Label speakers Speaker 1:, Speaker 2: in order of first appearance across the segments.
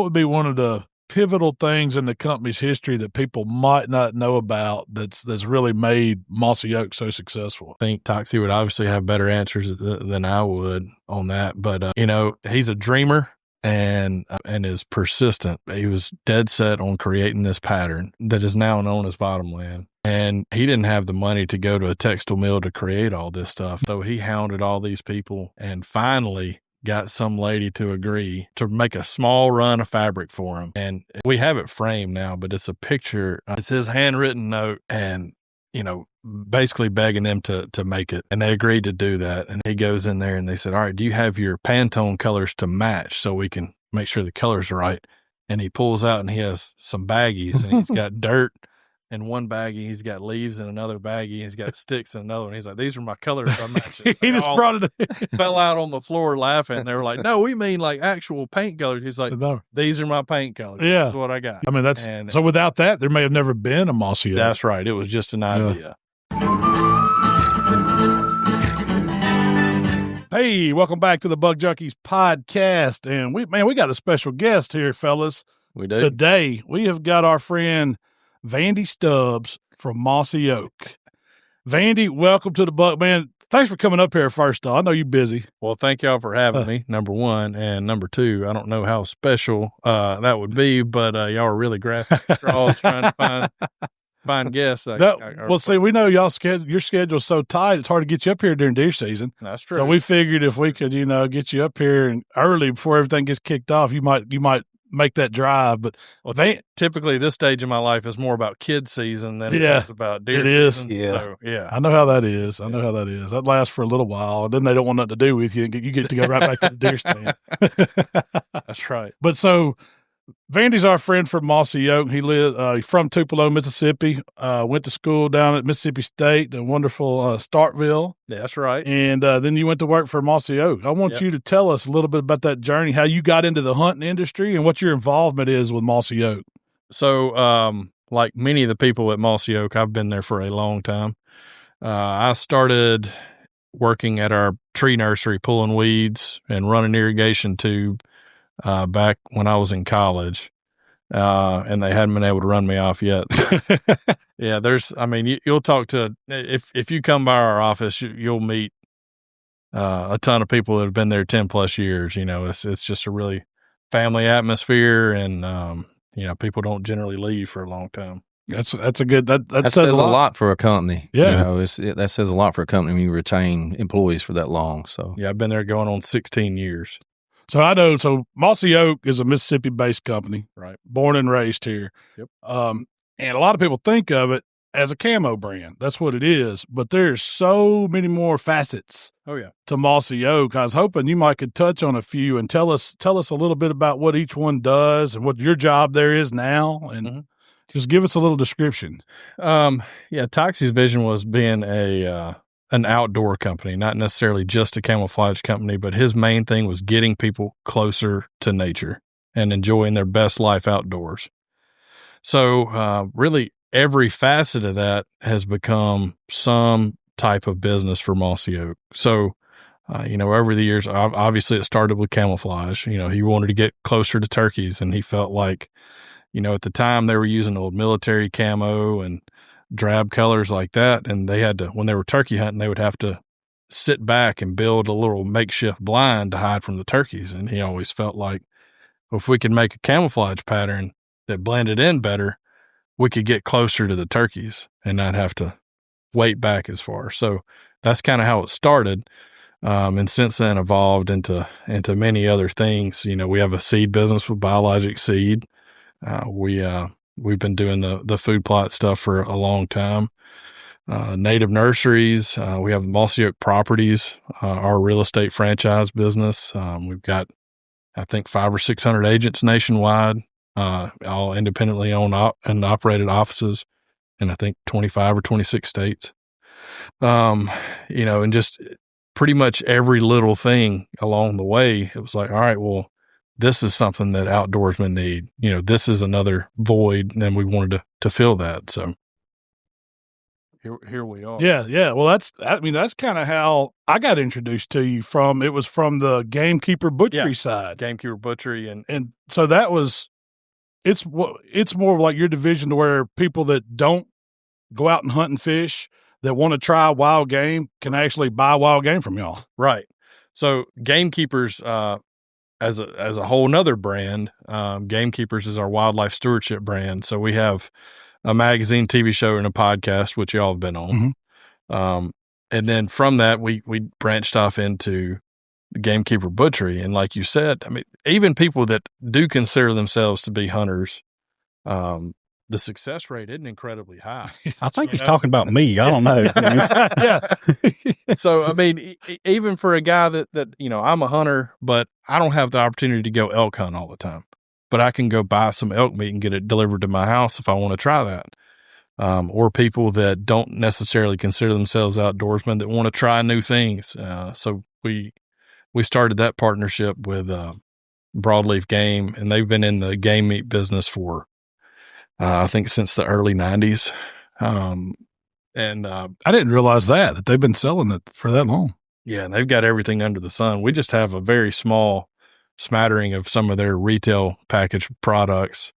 Speaker 1: what would be one of the pivotal things in the company's history that people might not know about that's really made Mossy Oak so successful?
Speaker 2: I think Toxie would obviously have better answers than I would on that. But, he's a dreamer and is persistent. He was dead set on creating this pattern that is now known as Bottomland. And he didn't have the money to go to a textile mill to create all this stuff. So he hounded all these people and finally got some lady to agree to make a small run of fabric for him. And we have it framed now, but it's a picture. It's his handwritten note and, basically begging them to make it. And they agreed to do that. And he goes in there and they said, all right, do you have your Pantone colors to match so we can make sure the colors are right? And he pulls out and he has some baggies and he's got dirt in one baggie, he's got leaves in another baggie, he's got sticks in another one. He's like, these are my colors I'm matching.
Speaker 1: He just brought it
Speaker 2: fell out on the floor laughing. They were like, no, we mean like actual paint colors. He's like, no, these are my paint colors.
Speaker 1: Yeah.
Speaker 2: That's what I got.
Speaker 1: I mean, so without that, there may have never been a Mossy Oak.
Speaker 2: That's right. It was just an idea.
Speaker 1: Hey, welcome back to the Buck Junkies Podcast. And we got a special guest here, fellas.
Speaker 2: We do.
Speaker 1: Today, we have got our friend Vandy Stubbs from Mossy Oak. Vandy, welcome to the Buck. Man, thanks for coming up here first, though. I know you're busy.
Speaker 2: Well, thank y'all for having me, number one. And number two, I don't know how special that would be, but y'all are really grasping straws trying to find guests.
Speaker 1: See, we know your schedule's so tight, it's hard to get you up here during deer season.
Speaker 2: That's true.
Speaker 1: So we figured if we could, get you up here and early before everything gets kicked off, you might make that drive. But
Speaker 2: typically this stage of my life is more about kid season than it is about deer season.
Speaker 1: Yeah.
Speaker 2: So, yeah.
Speaker 1: I know how that is. That lasts for a little while, and then they don't want nothing to do with you, and you get to go right back to the deer stand.
Speaker 2: That's right.
Speaker 1: But so Vandy's our friend from Mossy Oak. He lived from Tupelo, Mississippi. Went to school down at Mississippi State, the wonderful Starkville.
Speaker 2: That's right.
Speaker 1: And then you went to work for Mossy Oak. I want you to tell us a little bit about that journey, how you got into the hunting industry, and what your involvement is with Mossy Oak.
Speaker 2: So, like many of the people at Mossy Oak, I've been there for a long time. I started working at our tree nursery, pulling weeds and running irrigation tube back when I was in college, and they hadn't been able to run me off yet. Yeah, you'll talk to, if you come by our office, you'll meet a ton of people that have been there 10 plus years. It's just a really family atmosphere, and people don't generally leave for a long time.
Speaker 1: That's a good, that
Speaker 3: says a lot for a company.
Speaker 1: Yeah.
Speaker 3: That says a lot for a company when you retain employees for that long. So
Speaker 2: yeah, I've been there going on 16 years.
Speaker 1: So I know, Mossy Oak is a Mississippi-based company,
Speaker 2: right?
Speaker 1: Born and raised here.
Speaker 2: Yep.
Speaker 1: And a lot of people think of it as a camo brand. That's what it is. But there's so many more facets.
Speaker 2: Oh yeah.
Speaker 1: To Mossy Oak. I was hoping you could touch on a few and tell us a little bit about what each one does and what your job there is now, and just give us a little description.
Speaker 2: Toxie's vision was being an outdoor company, not necessarily just a camouflage company, but his main thing was getting people closer to nature and enjoying their best life outdoors. So really every facet of that has become some type of business for Mossy Oak. So, over the years, obviously it started with camouflage. He wanted to get closer to turkeys, and he felt like, at the time they were using old military camo and drab colors like that, and they had to, when they were turkey hunting, they would have to sit back and build a little makeshift blind to hide from the turkeys. And he always felt like, well, if we could make a camouflage pattern that blended in better, we could get closer to the turkeys and not have to wait back as far. So that's kind of how it started. And since then evolved into many other things. We have a seed business with biologic seed. We've been doing the food plot stuff for a long time. Native nurseries. We have Mossy Oak Properties, our real estate franchise business. We've got, I think, 500 or 600 agents nationwide, all independently owned and operated offices in, I think, 25 or 26 states. And just pretty much every little thing along the way, it was like, all right, well, this is something that outdoorsmen need. This is another void, and we wanted to fill that. So, here we are.
Speaker 1: Yeah. Well, that's kind of how I got introduced to you it was from the gamekeeper butchery side.
Speaker 2: Gamekeeper butchery.
Speaker 1: And so it's more like your division to where people that don't go out and hunt and fish that want to try wild game can actually buy wild game from y'all.
Speaker 2: Right. So Gamekeepers, as a whole nother brand, Gamekeepers is our wildlife stewardship brand. So we have a magazine, TV show, and a podcast, which y'all have been on. Mm-hmm. And then from that, we branched off into the gamekeeper butchery. And like you said, I mean, even people that do consider themselves to be hunters, the success rate isn't incredibly high.
Speaker 4: I think he's talking about me. I don't know.
Speaker 1: Yeah.
Speaker 2: So, I mean, even for a guy that, you know, I'm a hunter, but I don't have the opportunity to go elk hunt all the time. But I can go buy some elk meat and get it delivered to my house if I want to try that. Or people that don't necessarily consider themselves outdoorsmen that want to try new things. So we started that partnership with Broadleaf Game, and they've been in the game meat business for I think since the early 90s.
Speaker 1: I didn't realize that they've been selling it for that long.
Speaker 2: Yeah, and they've got everything under the sun. We just have a very small smattering of some of their retail packaged products.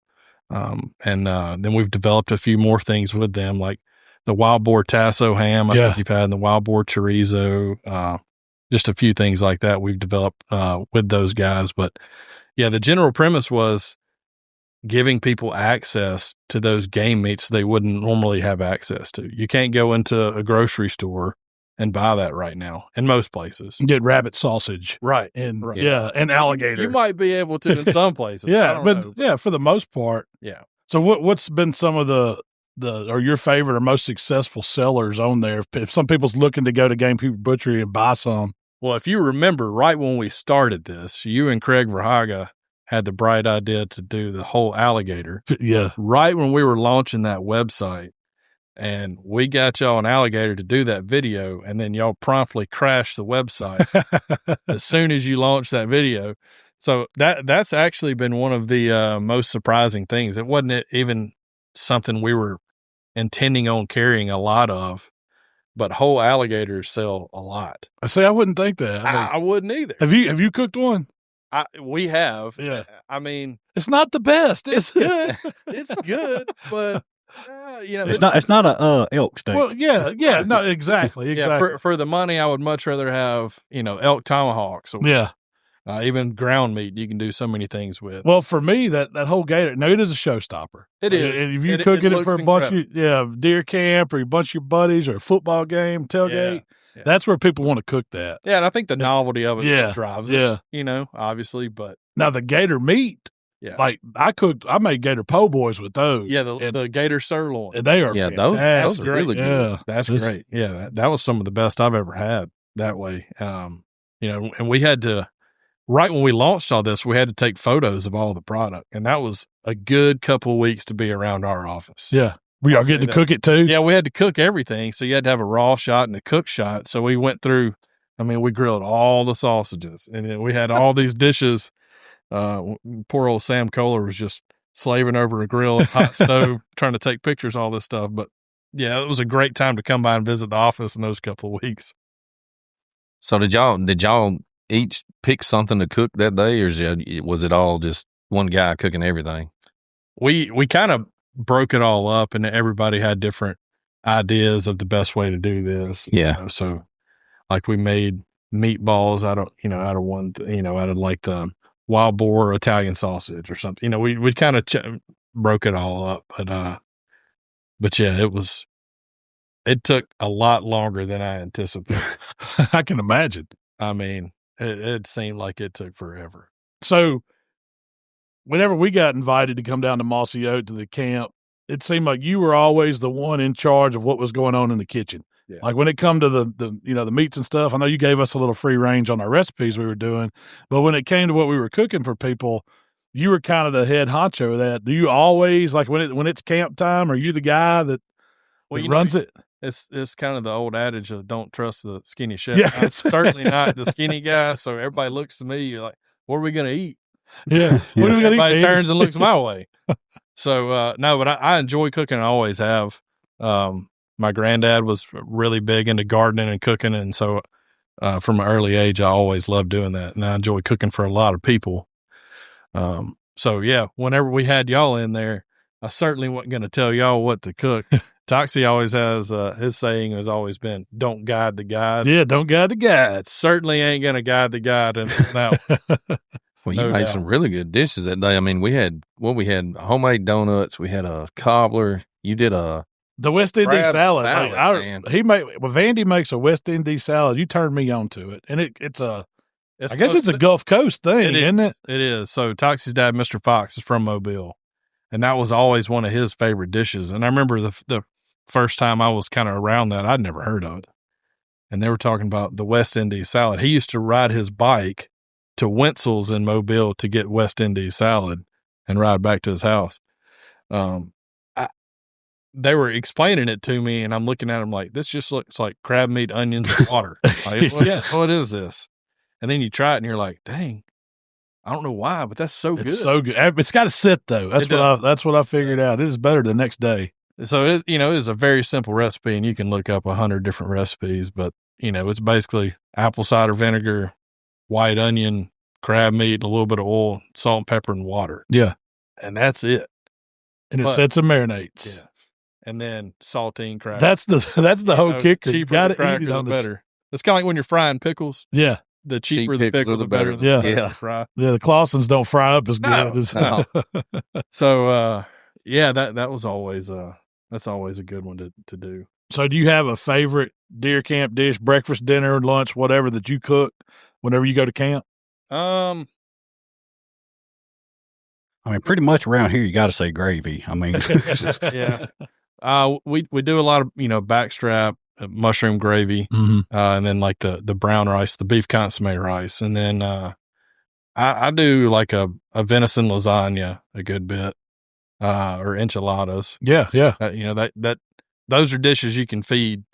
Speaker 2: And then we've developed a few more things with them, like the wild boar tasso ham I think you've had, and the wild boar chorizo, just a few things like that we've developed with those guys. But yeah, the general premise was giving people access to those game meats they wouldn't normally have access to. You can't go into a grocery store and buy that right now in most places.
Speaker 1: You get rabbit sausage.
Speaker 2: Right.
Speaker 1: And and alligator.
Speaker 2: You might be able to in some places.
Speaker 1: For the most part.
Speaker 2: Yeah.
Speaker 1: So what's been some of the or your favorite or most successful sellers on there? If some people's looking to go to Gamekeeper Butchery and buy some.
Speaker 2: Well, if you remember right when we started this, you and Craig Verhaga had the bright idea to do the whole alligator.
Speaker 1: Yeah.
Speaker 2: Right when we were launching that website. And we got y'all an alligator to do that video, and then y'all promptly crashed the website as soon as you launched that video. So that's actually been one of the most surprising things. It wasn't even something we were intending on carrying a lot of, but whole alligators sell a lot.
Speaker 1: I say I wouldn't think that.
Speaker 2: I wouldn't either.
Speaker 1: Have you cooked one?
Speaker 2: We have.
Speaker 1: Yeah.
Speaker 2: I mean,
Speaker 1: it's not the best.
Speaker 2: It's good. It's good, but.
Speaker 4: It's not a elk steak.
Speaker 1: Well, yeah, no, exactly.
Speaker 2: Yeah, for the money, I would much rather have elk tomahawks. Or, even ground meat. You can do so many things with.
Speaker 1: Well, for me, that whole gator, no, it is a showstopper.
Speaker 2: It is.
Speaker 1: And if you cooking it for a bunch of deer camp or a bunch of your buddies or a football game tailgate, that's where people want to cook that.
Speaker 2: Yeah, and I think the novelty of it drives it.
Speaker 1: Yeah,
Speaker 2: obviously, but
Speaker 1: now the gator meat. Yeah, like I made gator po' boys with those.
Speaker 2: Yeah, the gator sirloin.
Speaker 1: And they are
Speaker 3: those are really good.
Speaker 2: Yeah, that's great. Yeah, that was some of the best I've ever had that way. And we had to, right when we launched all this, we had to take photos of all the product, and that was a good couple of weeks to be around our office.
Speaker 1: Yeah, we are getting to cook it too.
Speaker 2: Yeah, we had to cook everything, so you had to have a raw shot and a cook shot. So we went through. I mean, we grilled all the sausages, and then we had all these dishes. Poor old Sam Kohler was just slaving over a grill and hot stove trying to take pictures, all this stuff. But yeah, it was a great time to come by and visit the office in those couple of weeks.
Speaker 3: So did y'all each pick something to cook that day, or was it all just one guy cooking everything?
Speaker 2: We kind of broke it all up, and everybody had different ideas of the best way to do this.
Speaker 3: Yeah.
Speaker 2: So like we made meatballs out of one, out of like the wild boar Italian sausage or something. We kind of broke it all up, but yeah, it took a lot longer than I anticipated.
Speaker 1: I can imagine.
Speaker 2: I mean, it seemed like it took forever.
Speaker 1: So whenever we got invited to come down to Mossy Oak to the camp, it seemed like you were always the one in charge of what was going on in the kitchen. Yeah. Like when it come to the meats and stuff, I know you gave us a little free range on our recipes we were doing, but when it came to what we were cooking for people, you were kind of the head honcho of that. Do you always, like when it's camp time, are you the guy that runs it?
Speaker 2: It's kind of the old adage of don't trust the skinny chef.
Speaker 1: Yeah.
Speaker 2: I'm certainly not the skinny guy, so everybody looks to me like, what are we going to eat?
Speaker 1: Yeah. What are we going to eat?
Speaker 2: Everybody turns and looks my way. So, no, but I enjoy cooking. I always have. My granddad was really big into gardening and cooking, and so from an early age, I always loved doing that, and I enjoy cooking for a lot of people. So yeah, whenever we had y'all in there, I certainly wasn't going to tell y'all what to cook. Toxie always has his saying has always been, "Don't guide the guide."
Speaker 1: Yeah, don't guide the guide.
Speaker 2: Certainly ain't going to guide the guide in that one.
Speaker 3: Well, you made some really good dishes that day. I mean, we had homemade donuts. We had a cobbler. You did the
Speaker 1: West Indies salad.
Speaker 3: Vandy
Speaker 1: makes a West Indies salad. You turned me on to it, and I guess it's a Gulf Coast thing, isn't it?
Speaker 2: It is. So Toxie's dad, Mr. Fox, is from Mobile, and that was always one of his favorite dishes. And I remember the first time I was kind of around that, I'd never heard of it, and they were talking about the West Indies salad. He used to ride his bike to Wenzel's in Mobile to get West Indies salad and ride back to his house. They were explaining it to me, and I'm looking at them like, this just looks like crab meat, onions, and water. Like, what is this? And then you try it, and you're like, dang, I don't know why, but that's so good.
Speaker 1: It's so good. It's got to sit, though. That's what I figured out. It is better the next day.
Speaker 2: So, it is a very simple recipe, and you can look up 100 different recipes, but, it's basically apple cider vinegar, white onion, crab meat, a little bit of oil, salt and pepper, and water.
Speaker 1: Yeah.
Speaker 2: And that's it.
Speaker 1: And it sets and marinates.
Speaker 2: Yeah. And then saltine crackers.
Speaker 1: That's the whole kicker.
Speaker 2: Cheaper the crackers, the better. It's kind of like when you're frying pickles.
Speaker 1: Yeah.
Speaker 2: The cheaper the pickle, the better.
Speaker 1: Yeah.
Speaker 2: Fry.
Speaker 1: Yeah, the Clausens don't fry up as good.
Speaker 3: No.
Speaker 2: So, that was always that's always a good one to do.
Speaker 1: So do you have a favorite deer camp dish, breakfast, dinner, lunch, whatever that you cook whenever you go to camp?
Speaker 4: I mean, pretty much around here, you got to say gravy. I mean,
Speaker 2: yeah. We do a lot of, backstrap, mushroom gravy, and then like the brown rice, the beef consomme rice. And then, I do like a venison lasagna a good bit, or enchiladas.
Speaker 1: Yeah. Yeah.
Speaker 2: Those are dishes you can feed.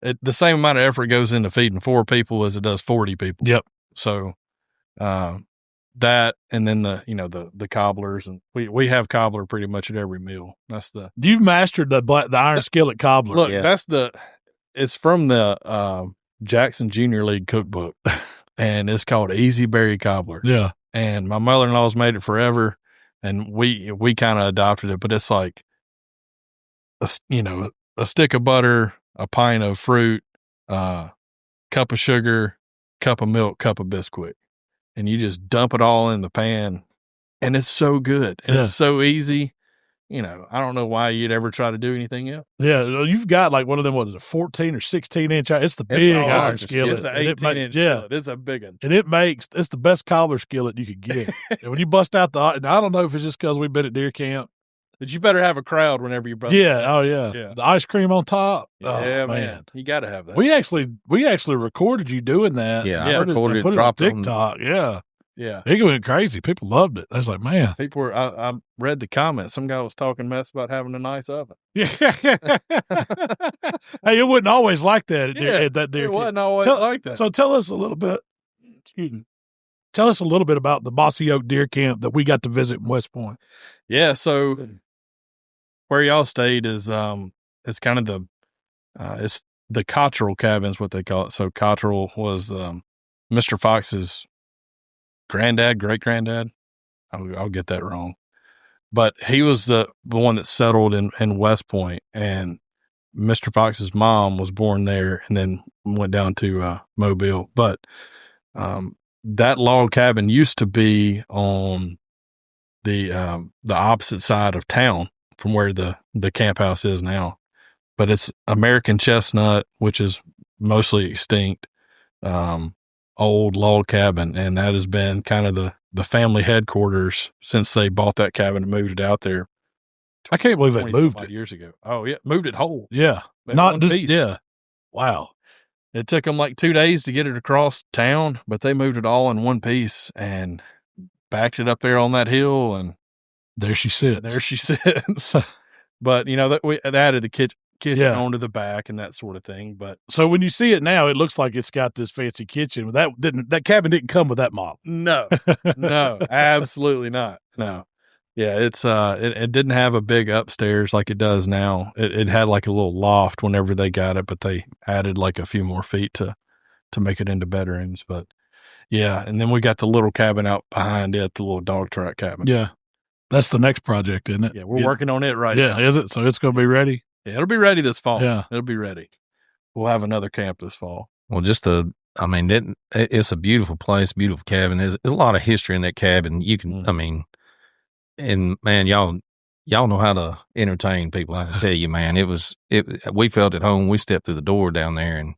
Speaker 2: The same amount of effort goes into feeding 4 people as it does 40 people.
Speaker 1: Yep.
Speaker 2: So, that, and then the cobblers, and we have cobbler pretty much at every meal.
Speaker 1: You've mastered the iron skillet cobbler.
Speaker 2: Look, it's from the Jackson Junior League cookbook, and it's called Easy Berry Cobbler.
Speaker 1: Yeah.
Speaker 2: And my mother-in-law's made it forever, and we kind of adopted it, but it's like a stick of butter, a pint of fruit, cup of sugar, cup of milk, cup of Bisquick. And you just dump it all in the pan, and it's so good. And it's so easy. I don't know why you'd ever try to do anything else.
Speaker 1: Yeah, you've got like one of them, what is it, 14 or 16 inch? It's the big iron skillet.
Speaker 2: It's an 18-inch skillet. It's a big one.
Speaker 1: And it's the best cobbler skillet you could get. And when you bust out and I don't know if it's just because we've been at deer camp.
Speaker 2: But you better have a crowd whenever you bust
Speaker 1: it. Oh, yeah. The ice cream on top.
Speaker 2: Yeah, man. You got to have that.
Speaker 1: We actually recorded you doing that.
Speaker 3: Yeah, I recorded
Speaker 1: it, dropped it on TikTok. Yeah. It went crazy. People loved it. I was like, man.
Speaker 2: People were, I read the comments. Some guy was talking mess about having a nice oven.
Speaker 1: Yeah. Hey, it wasn't always like that at that deer camp.
Speaker 2: It wasn't always like that.
Speaker 1: So tell us a little bit. Excuse me. Tell us a little bit about the Mossy Oak deer camp that we got to visit in West Point.
Speaker 2: Yeah. So where y'all stayed is, it's kind of it's the Cottrell cabin is what they call it. So Cottrell was, Mr. Fox's great granddad. I'll get that wrong, but he was the one that settled in West Point, and Mr. Fox's mom was born there and then went down to, Mobile. But, that log cabin used to be on the opposite side of town from where the camp house is now, but it's American chestnut, which is mostly extinct, old log cabin. And that has been kind of the family headquarters since they bought that cabin and moved it out there.
Speaker 1: I can't believe they moved it
Speaker 2: years ago. Oh yeah. Moved it whole.
Speaker 1: Yeah. Not just, yeah. Wow.
Speaker 2: It took them like 2 days to get it across town, but they moved it all in one piece and backed it up there on that hill, and
Speaker 1: there she sits.
Speaker 2: But that we added the kitchen onto the back and that sort of thing. But
Speaker 1: so when you see it now, it looks like it's got this fancy kitchen. That cabin didn't come with that model.
Speaker 2: No, absolutely not. No, Yeah, it didn't have a big upstairs like it does now. It had like a little loft whenever they got it, but they added like a few more feet to make it into bedrooms. But yeah, and then we got the little cabin out behind it, the little dog track cabin.
Speaker 1: Yeah. That's the next project, isn't it?
Speaker 2: Yeah, we're working on it right now.
Speaker 1: Yeah, is it? So it's going to be ready?
Speaker 2: Yeah, it'll be ready this fall.
Speaker 1: Yeah.
Speaker 2: It'll be ready. We'll have another camp this fall.
Speaker 3: Well, it's a beautiful place, beautiful cabin. There's a lot of history in that cabin. You can, and man, y'all know how to entertain people. I can tell you, man, we felt at home. We stepped through the door down there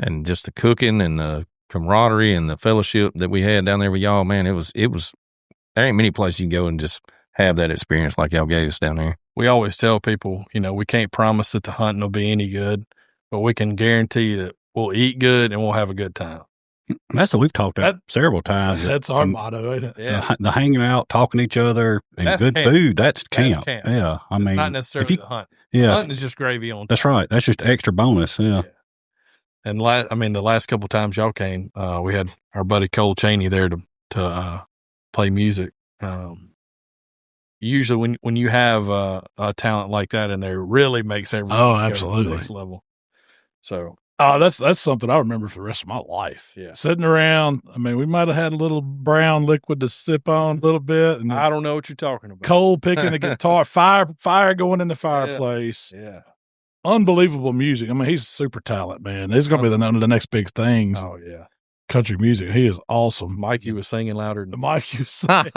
Speaker 3: and just the cooking and the camaraderie and the fellowship that we had down there with y'all, man, it was, there ain't many places you can go and just have that experience like y'all gave us down there.
Speaker 2: We always tell people, we can't promise that the hunting will be any good, but we can guarantee that we'll eat good and we'll have a good time.
Speaker 4: That's what we've talked about several times.
Speaker 1: That's our motto, ain't it?
Speaker 2: Yeah.
Speaker 4: The hanging out, talking to each other, and that's good food. That's camp. Yeah.
Speaker 2: It's not necessarily the hunt.
Speaker 4: Yeah.
Speaker 2: The hunting is just gravy on top.
Speaker 4: That's right. That's just extra bonus. Yeah.
Speaker 2: And the last couple of times y'all came, we had our buddy Cole Chaney there to play music. Usually when you have a talent like that in there, it really makes everything
Speaker 1: absolutely
Speaker 2: go to the next level. So
Speaker 1: that's something I remember for the rest of my life.
Speaker 2: Yeah,
Speaker 1: sitting around. We might have had a little brown liquid to sip on a little bit, and
Speaker 2: I don't know what you're talking about.
Speaker 1: Cole picking the guitar, fire going in the fireplace.
Speaker 2: Yeah.
Speaker 1: Unbelievable music. He's super talent, man. It's going to be the next big thing.
Speaker 2: Oh yeah.
Speaker 1: Country music. He is awesome.
Speaker 2: Mikey was singing louder than
Speaker 1: Mikey was singing.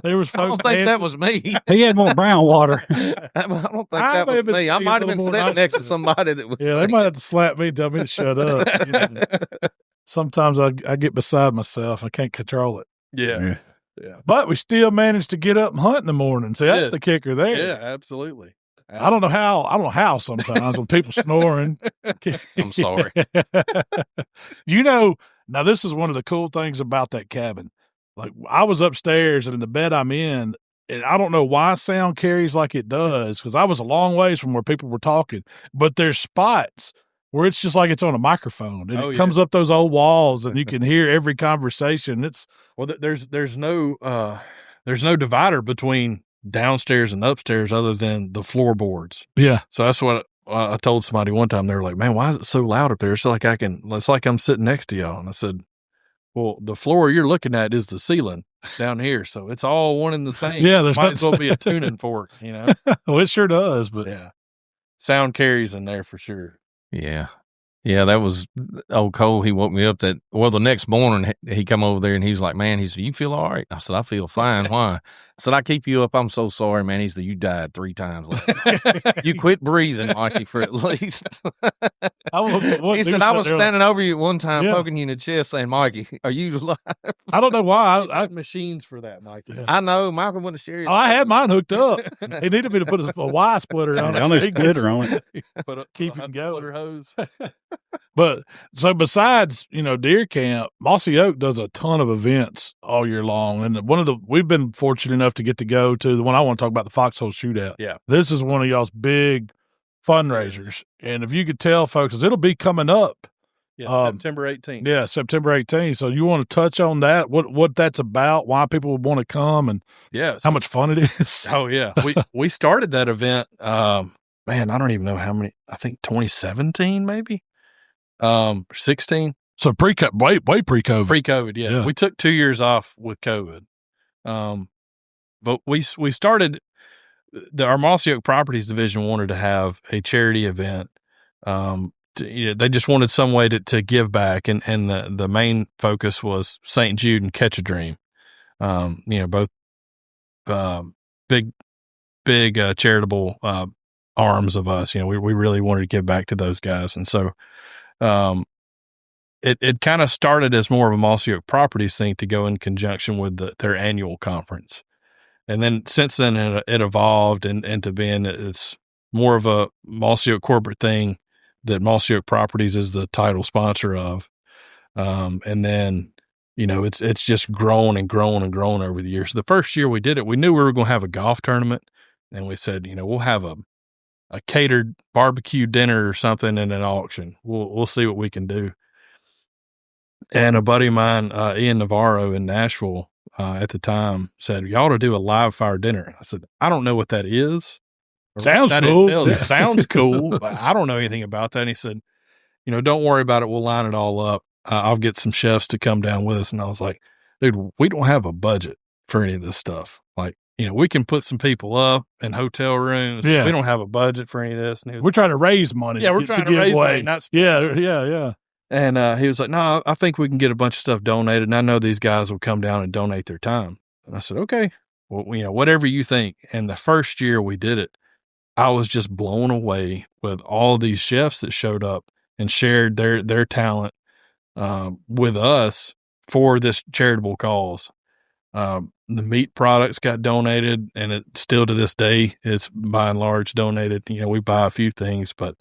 Speaker 1: There was folks.
Speaker 3: I don't think that was me.
Speaker 4: He had more brown water.
Speaker 3: I don't think that was me. I might have been sitting next to somebody that was.
Speaker 1: Yeah, they might have to slap me and tell me to shut up. Sometimes I get beside myself. I can't control it.
Speaker 2: Yeah.
Speaker 1: But we still managed to get up and hunt in the morning. See, that's the kicker there.
Speaker 2: Yeah, absolutely.
Speaker 1: I don't know how sometimes when people snoring.
Speaker 3: I'm sorry.
Speaker 1: Now this is one of the cool things about that cabin. Like I was upstairs and in the bed I'm in, and I don't know why sound carries like it does because I was a long ways from where people were talking, but there's spots where it's just like it's on a microphone and it comes up those old walls and you can hear every conversation.
Speaker 2: There's no divider between downstairs and upstairs other than the floorboards.
Speaker 1: Yeah.
Speaker 2: So that's what I told somebody one time. They were like, man, why is it so loud up there? It's like I'm sitting next to y'all. And I said, well, the floor you're looking at is the ceiling down here. So it's all one and the same.
Speaker 1: Yeah. There's
Speaker 2: might as well be a tuning fork,
Speaker 1: Well, it sure does, but
Speaker 2: yeah, sound carries in there for sure.
Speaker 3: Yeah. Yeah, that was old Cole. He woke me up the next morning he come over there and he's like, man, he said, you feel all right? I said, I feel fine. Why? I said, I keep you up. I'm so sorry, man. He said, you died 3 times. You quit breathing, Mikey, for at least. He said, I was standing over you at one time, poking you in the chest saying, Mikey, are you alive?
Speaker 1: I don't know why. I
Speaker 2: machines for that, Mikey.
Speaker 3: I know. Michael wouldn't share it.
Speaker 1: I had mine hooked up. He needed me to put a Y splitter on it.
Speaker 4: On a splitter on it.
Speaker 1: Keep it going.
Speaker 2: Splitter hose.
Speaker 1: But so besides, deer camp, Mossy Oak does a ton of events all year long. And we've been fortunate enough to get to go to the one I want to talk about, the FoxHole ShootOut.
Speaker 2: Yeah.
Speaker 1: This is one of y'all's big fundraisers. And if you could tell folks, it'll be coming up.
Speaker 2: Yeah, September 18th.
Speaker 1: Yeah, September 18th. So you want to touch on that, what that's about, why people would want to come, and how much fun it is?
Speaker 2: Oh, yeah. We started that event, man, I don't even know how many, I think 2017 maybe. 16.
Speaker 1: So way pre-COVID.
Speaker 2: Pre-COVID, yeah. We took 2 years off with COVID. But we started our Mossy Oak Properties division wanted to have a charity event. They just wanted some way to give back, and the main focus was St. Jude and Catch a Dream. Both big charitable arms of us. We really wanted to give back to those guys, and so it kind of started as more of a Mossy Oak Properties thing to go in conjunction with their annual conference. And then since then it evolved into being, it's more of a Mossy Oak corporate thing that Mossy Oak Properties is the title sponsor of. And then, it's just grown and grown and grown over the years. So the first year we did it, we knew we were going to have a golf tournament, and we said, we'll have a catered barbecue dinner or something and an auction. We'll see what we can do. And a buddy of mine, Ian Navarro in Nashville, at the time said, "You ought to do a live fire dinner." I said, "I don't know what that is.
Speaker 1: Sounds cool.
Speaker 2: It sounds cool, but I don't know anything about that." And he said, "Don't worry about it. We'll line it all up. I'll get some chefs to come down with us." And I was like, "Dude, we don't have a budget for any of this stuff. Like, we can put some people up in hotel rooms.
Speaker 1: Yeah.
Speaker 2: We don't have a budget for any of this." And
Speaker 1: we're trying to raise money.
Speaker 2: Yeah, we're trying to raise money, not spend money.
Speaker 1: Yeah.
Speaker 2: And he was like, "No, I think we can get a bunch of stuff donated. And I know these guys will come down and donate their time." And I said, "Okay, well, whatever you think." And the first year we did it, I was just blown away with all these chefs that showed up and shared their talent with us for this charitable cause. The meat products got donated, and it still to this day, it's by and large donated. We buy a few things, but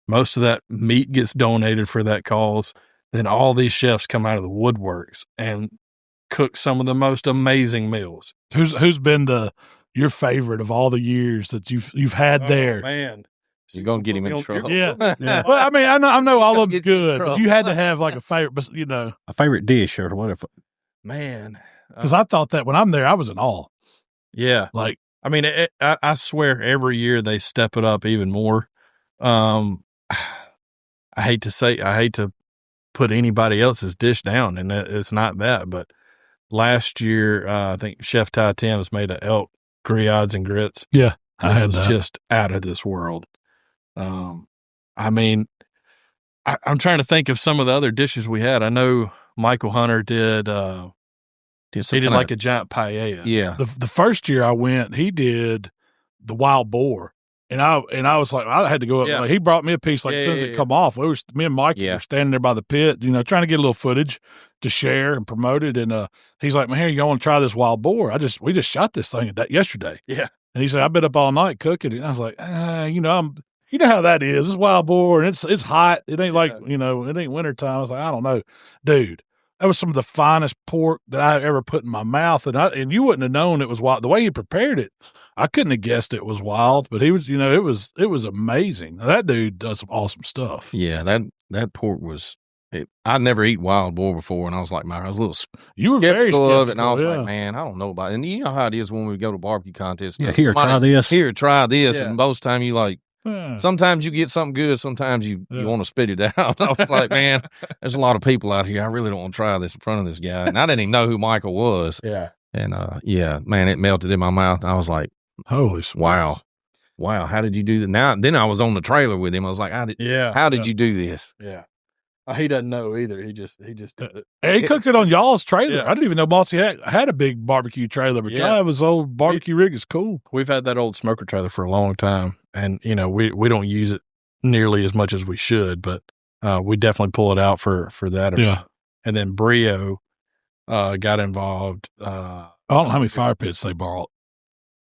Speaker 2: most of that meat gets donated for that cause. Then all these chefs come out of the woodworks and cook some of the most amazing meals.
Speaker 1: Who's been your favorite of all the years that you've had there?
Speaker 2: Man,
Speaker 3: you're gonna get him in trouble.
Speaker 1: Yeah. Well, I mean, I know all of them's good, but you had to have like a favorite, but
Speaker 4: a favorite dish or whatever.
Speaker 2: Man,
Speaker 1: because I thought that when I'm there, I was in awe.
Speaker 2: Yeah,
Speaker 1: like
Speaker 2: I mean, I swear every year they step it up even more. I hate to put anybody else's dish down, and it's not that, but last year, I think Chef Ty Timms made an elk griots and grits.
Speaker 1: Yeah, I had
Speaker 2: was
Speaker 1: that.
Speaker 2: Just out of this world. I mean, I'm trying to think of some of the other dishes we had. I know Michael Hunter did. He did like a giant paella.
Speaker 3: Yeah.
Speaker 1: The first year I went, he did the wild boar. And I was like, I had to go up.
Speaker 2: Yeah.
Speaker 1: Like, he brought me a piece as soon as it come off. Me and Mike were standing there by the pit, trying to get a little footage to share and promote it. And he's like, "Man, here, you want to try this wild boar? We just shot this thing yesterday."
Speaker 2: Yeah.
Speaker 1: And he said, "I've been up all night cooking it." And I was like, you know how that is. It's wild boar, and it's hot. It ain't like, it ain't wintertime. I was like, I don't know, dude. That was some of the finest pork that I ever put in my mouth, and you wouldn't have known it was wild. The way he prepared it, I couldn't have guessed it was wild. But he was, it was amazing. That dude does some awesome stuff.
Speaker 3: Yeah, that pork was. I'd never eat wild boar before, and I was like, I was a little
Speaker 1: you were very skeptical
Speaker 3: of it, and I was like, man, I don't know about it. And you know how it is when we go to barbecue contests.
Speaker 4: Yeah, try this.
Speaker 3: Here, try this,
Speaker 2: Yeah.
Speaker 3: and most time you like. Sometimes you get something good. Sometimes you want to spit it out. I was like, man, there's a lot of people out here. I really don't want to try this in front of this guy. And I didn't even know who Michael was.
Speaker 2: Yeah.
Speaker 3: And man, it melted in my mouth. I was like,
Speaker 1: holy
Speaker 3: wow. How did you do that? Then I was on the trailer with him. I was like, how did you do this?
Speaker 2: Yeah. He doesn't know either. He just did it.
Speaker 1: And he cooked it on y'all's trailer. Yeah. I didn't even know Mossy had a big barbecue trailer, but y'all have his old barbecue rig is cool.
Speaker 2: We've had that old smoker trailer for a long time, and we don't use it nearly as much as we should, but we definitely pull it out for that.
Speaker 1: Yeah.
Speaker 2: And then Brio got involved.
Speaker 1: I don't know how many fire pits they bought.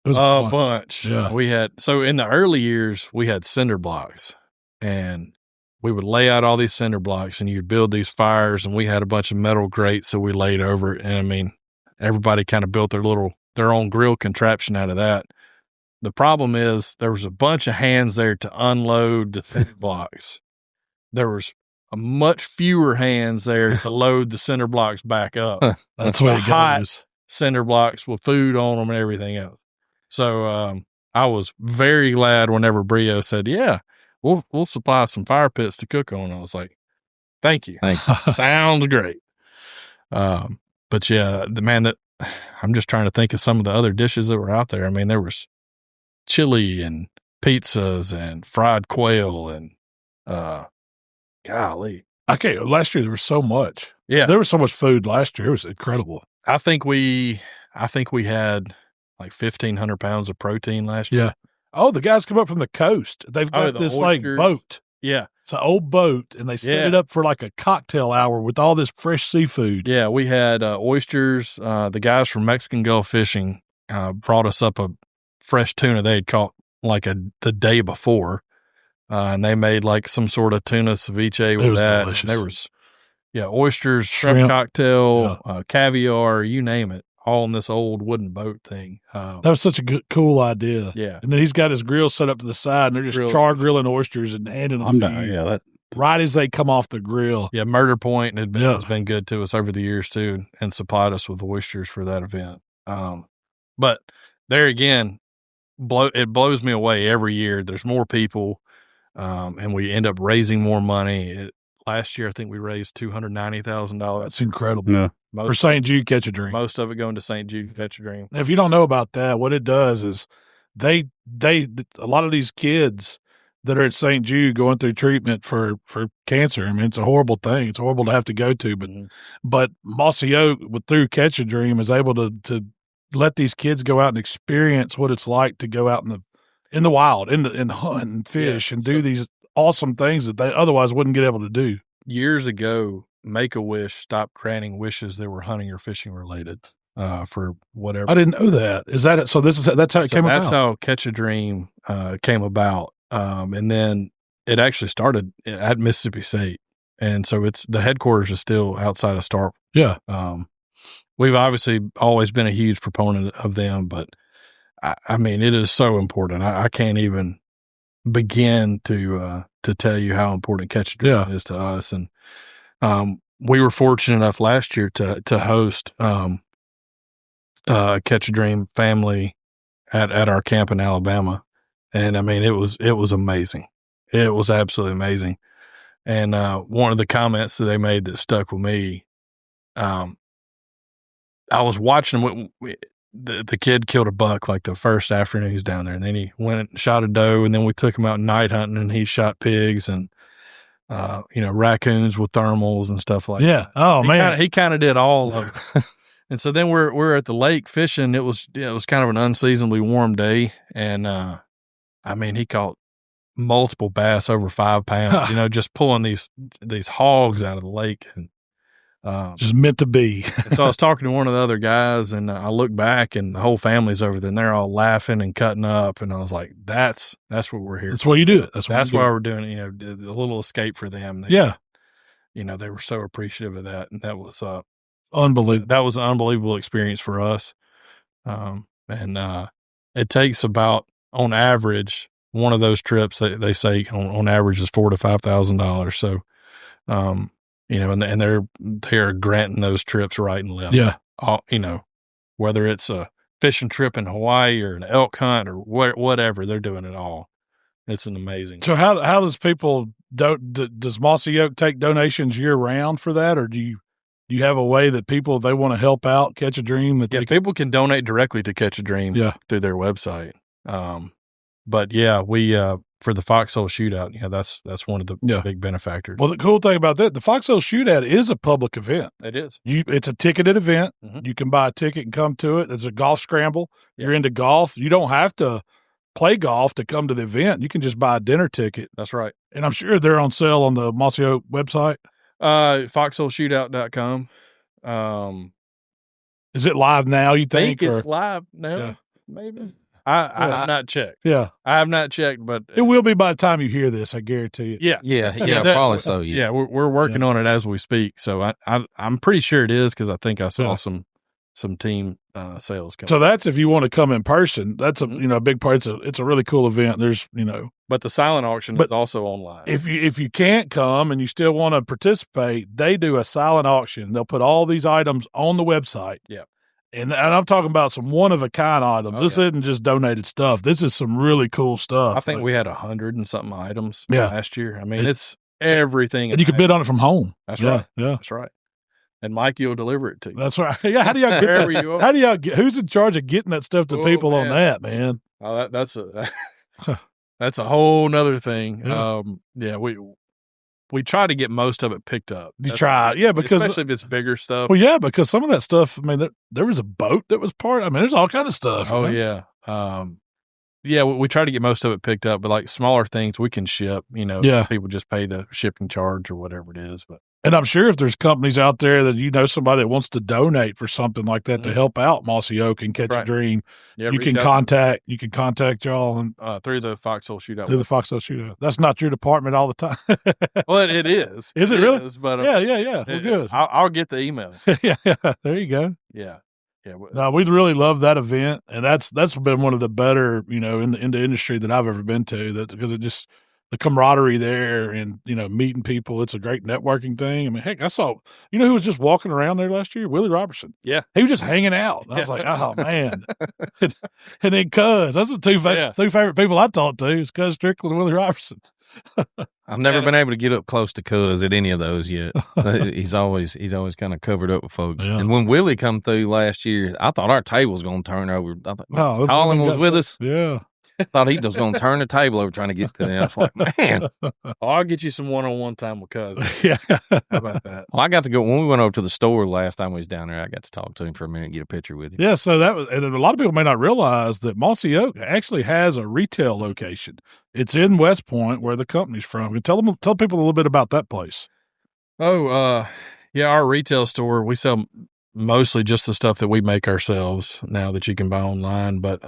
Speaker 2: It was a bunch.
Speaker 1: Yeah.
Speaker 2: We had, so in the early years, we had cinder blocks, and we would lay out all these cinder blocks, and you'd build these fires, and we had a bunch of metal grates that we laid over it. And I mean, everybody kind of built their own grill contraption out of that. The problem is there was a bunch of hands there to unload the cinder blocks. There was a much fewer hands there to load the cinder blocks back up.
Speaker 1: That's what it
Speaker 2: hot
Speaker 1: goes.
Speaker 2: Cinder blocks with food on them and everything else. So I was very glad whenever Brio said, "Yeah, we'll supply some fire pits to cook on." I was like, "Thank you. Sounds great." But yeah, I'm just trying to think of some of the other dishes that were out there. I mean, there was chili and pizzas and fried quail and golly.
Speaker 1: Last year there was so much.
Speaker 2: Yeah.
Speaker 1: There was so much food last year. It was incredible.
Speaker 2: I think we had like 1,500 pounds of protein last year.
Speaker 1: Yeah. Oh, the guys come up from the coast. They've got
Speaker 2: the
Speaker 1: this
Speaker 2: oysters.
Speaker 1: like boat.
Speaker 2: Yeah.
Speaker 1: It's an old boat, and they set it up for like a cocktail hour with all this fresh seafood.
Speaker 2: Yeah, we had oysters. The guys from Mexican Gulf Fishing brought us up a fresh tuna they had caught like the day before, and they made like some sort of tuna ceviche with that.
Speaker 1: Delicious.
Speaker 2: And there was oysters, shrimp cocktail, caviar, you name it, all in this old wooden boat thing.
Speaker 1: That was such a cool idea.
Speaker 2: Yeah.
Speaker 1: And then he's got his grill set up to the side, and they're just char grilling oysters and handing them. right as they come off the grill.
Speaker 2: Yeah, Murder Point has been good to us over the years too, and supplied us with oysters for that event. But there again, it blows me away every year. There's more people, and we end up raising more money. Last year, I think we raised $290,000.
Speaker 1: That's incredible.
Speaker 4: Yeah.
Speaker 1: For St. Jude Catch a Dream.
Speaker 2: Most of it going to St. Jude Catch a Dream.
Speaker 1: If you don't know about that, what it does is a lot of these kids that are at St. Jude going through treatment for cancer. I mean, it's a horrible thing. It's horrible to have to go to, but Mossy Oak through Catch a Dream is able to let these kids go out and experience what it's like to go out in the wild, and hunt and fish and do these awesome things that they otherwise wouldn't get able to do.
Speaker 2: Years ago, Make-A-Wish stopped granting wishes that were hunting or fishing related for whatever.
Speaker 1: I didn't know that. Is that it? So that's how it came about?
Speaker 2: That's how Catch a Dream came about. And then it actually started at Mississippi State. And so the headquarters is still outside of Starkville.
Speaker 1: Yeah.
Speaker 2: We've obviously always been a huge proponent of them, but I mean, it is so important. I can't even begin to tell you how important Catch a Dream is to us. And we were fortunate enough last year to host Catch a Dream family at our camp in Alabama. And I mean, it was amazing. It was absolutely amazing. And one of the comments that they made that stuck with me, I was watching the kid killed a buck like the first afternoon he was down there, and then he went and shot a doe, and then we took him out night hunting, and he shot pigs and raccoons with thermals and stuff like that.
Speaker 1: Yeah. Oh man,
Speaker 2: he kind of did all of it. And so then we're at the lake fishing. It was kind of an unseasonably warm day, and I mean, he caught multiple bass over 5 pounds. Just pulling these hogs out of the lake, and
Speaker 1: just meant to be.
Speaker 2: And so I was talking to one of the other guys, and I look back, and the whole family's over there, and they're all laughing and cutting up, and I was like, "That's what we're here.
Speaker 1: That's why you do it. That's
Speaker 2: why we're doing it. A little escape for them. They were so appreciative of that, and that was
Speaker 1: unbelievable.
Speaker 2: That was an unbelievable experience for us. And it takes about, on average, one of those trips they say on average is $4,000 to $5,000. So, and they're granting those trips right and left.
Speaker 1: Yeah.
Speaker 2: Whether it's a fishing trip in Hawaii or an elk hunt or whatever, they're doing it all. It's an amazing.
Speaker 1: So how does people does Mossy Oak take donations year round for that, or do you have a way that people, if they want to help out Catch a Dream,
Speaker 2: people can donate directly to Catch a Dream through their website. But yeah, we for the FoxHole ShootOut, that's one of the big benefactors.
Speaker 1: Well, the cool thing about that, the FoxHole ShootOut is a public event.
Speaker 2: It is.
Speaker 1: It's a ticketed event.
Speaker 2: Mm-hmm.
Speaker 1: You can buy a ticket and come to it. It's a golf scramble. You're into golf. You don't have to play golf to come to the event. You can just buy a dinner ticket.
Speaker 2: That's right.
Speaker 1: And I'm sure they're on sale on the Mossy Oak website.
Speaker 2: FoxHoleShootout.com.
Speaker 1: Is it live now, you think?
Speaker 2: It's live now,
Speaker 1: Yeah.
Speaker 2: maybe. I have not checked.
Speaker 1: Yeah.
Speaker 2: I have not checked, but
Speaker 1: it will be by the time you hear this, I guarantee you.
Speaker 3: Yeah, probably so.
Speaker 2: Yeah, we're working on it as we speak. So I'm pretty sure it is, because I think I saw some team sales coming.
Speaker 1: So that's if you want to come in person. That's a big part. It's a really cool event. There's
Speaker 2: but the silent auction is also online.
Speaker 1: If you can't come and you still want to participate, they do a silent auction. They'll put all these items on the website.
Speaker 2: Yeah.
Speaker 1: And I'm talking about some one-of-a-kind items. This isn't just donated stuff. This is some really cool stuff.
Speaker 2: I think we had 100 and something items
Speaker 1: Yeah.
Speaker 2: last year. I mean, it's everything.
Speaker 1: And you could bid on it from home.
Speaker 2: That's
Speaker 1: Yeah,
Speaker 2: right.
Speaker 1: Yeah.
Speaker 2: That's right. And Mike, you'll deliver it to you.
Speaker 1: That's right. Yeah. How do y'all get
Speaker 2: Wherever
Speaker 1: that?
Speaker 2: you are.
Speaker 1: How do y'all get? Who's in charge of getting that stuff to people on that, man?
Speaker 2: Oh, that's a whole nother thing.
Speaker 1: Yeah.
Speaker 2: We try to get most of it picked up.
Speaker 1: Because
Speaker 2: especially if it's bigger stuff.
Speaker 1: Well, yeah, because some of that stuff. I mean, there was a boat that was part. I mean, there's all kind of stuff.
Speaker 2: Oh yeah. We try to get most of it picked up, but like smaller things we can ship. People just pay the shipping charge or whatever it is.
Speaker 1: And I'm sure if there's companies out there that somebody that wants to donate for something like that to help out Mossy Oak and Catch a Dream, you can contact y'all and
Speaker 2: through the FoxHole ShootOut.
Speaker 1: Through the FoxHole ShootOut. That's not your department all the time.
Speaker 2: Well, it is.
Speaker 1: Is it really?
Speaker 2: But
Speaker 1: yeah. Well, good.
Speaker 2: I'll get the email.
Speaker 1: Yeah. There you go.
Speaker 2: Yeah.
Speaker 1: No, we really love that event, and that's been one of the better, in the industry that I've ever been to. That because it just the camaraderie there and, meeting people. It's a great networking thing. I mean, heck, I saw, who was just walking around there last year? Willie Robertson.
Speaker 2: Yeah.
Speaker 1: He was just hanging out. And I was like, oh, man. And then Cuz. Those are two favorite people I talked to is Cuz Strickland and Willie Robertson.
Speaker 3: I've never been able to get up close to Cuz at any of those yet. He's always kind of covered up with folks. Yeah. And when Willie come through last year, I thought our table was going to turn over. I thought Colin was with us.
Speaker 1: Yeah.
Speaker 3: I thought he was going to turn the table over trying to get to them. I was like, man.
Speaker 2: I'll get you some one-on-one time with Cuz.
Speaker 1: Yeah.
Speaker 2: How about that?
Speaker 3: Well, I got to go, when we went over to the store last time we was down there, I got to talk to him for a minute and get a picture with him.
Speaker 1: Yeah, so that was, and a lot of people may not realize that Mossy Oak actually has a retail location. It's in West Point where the company's from. Tell people a little bit about that place.
Speaker 2: Oh, yeah, our retail store, we sell mostly just the stuff that we make ourselves now that you can buy online, but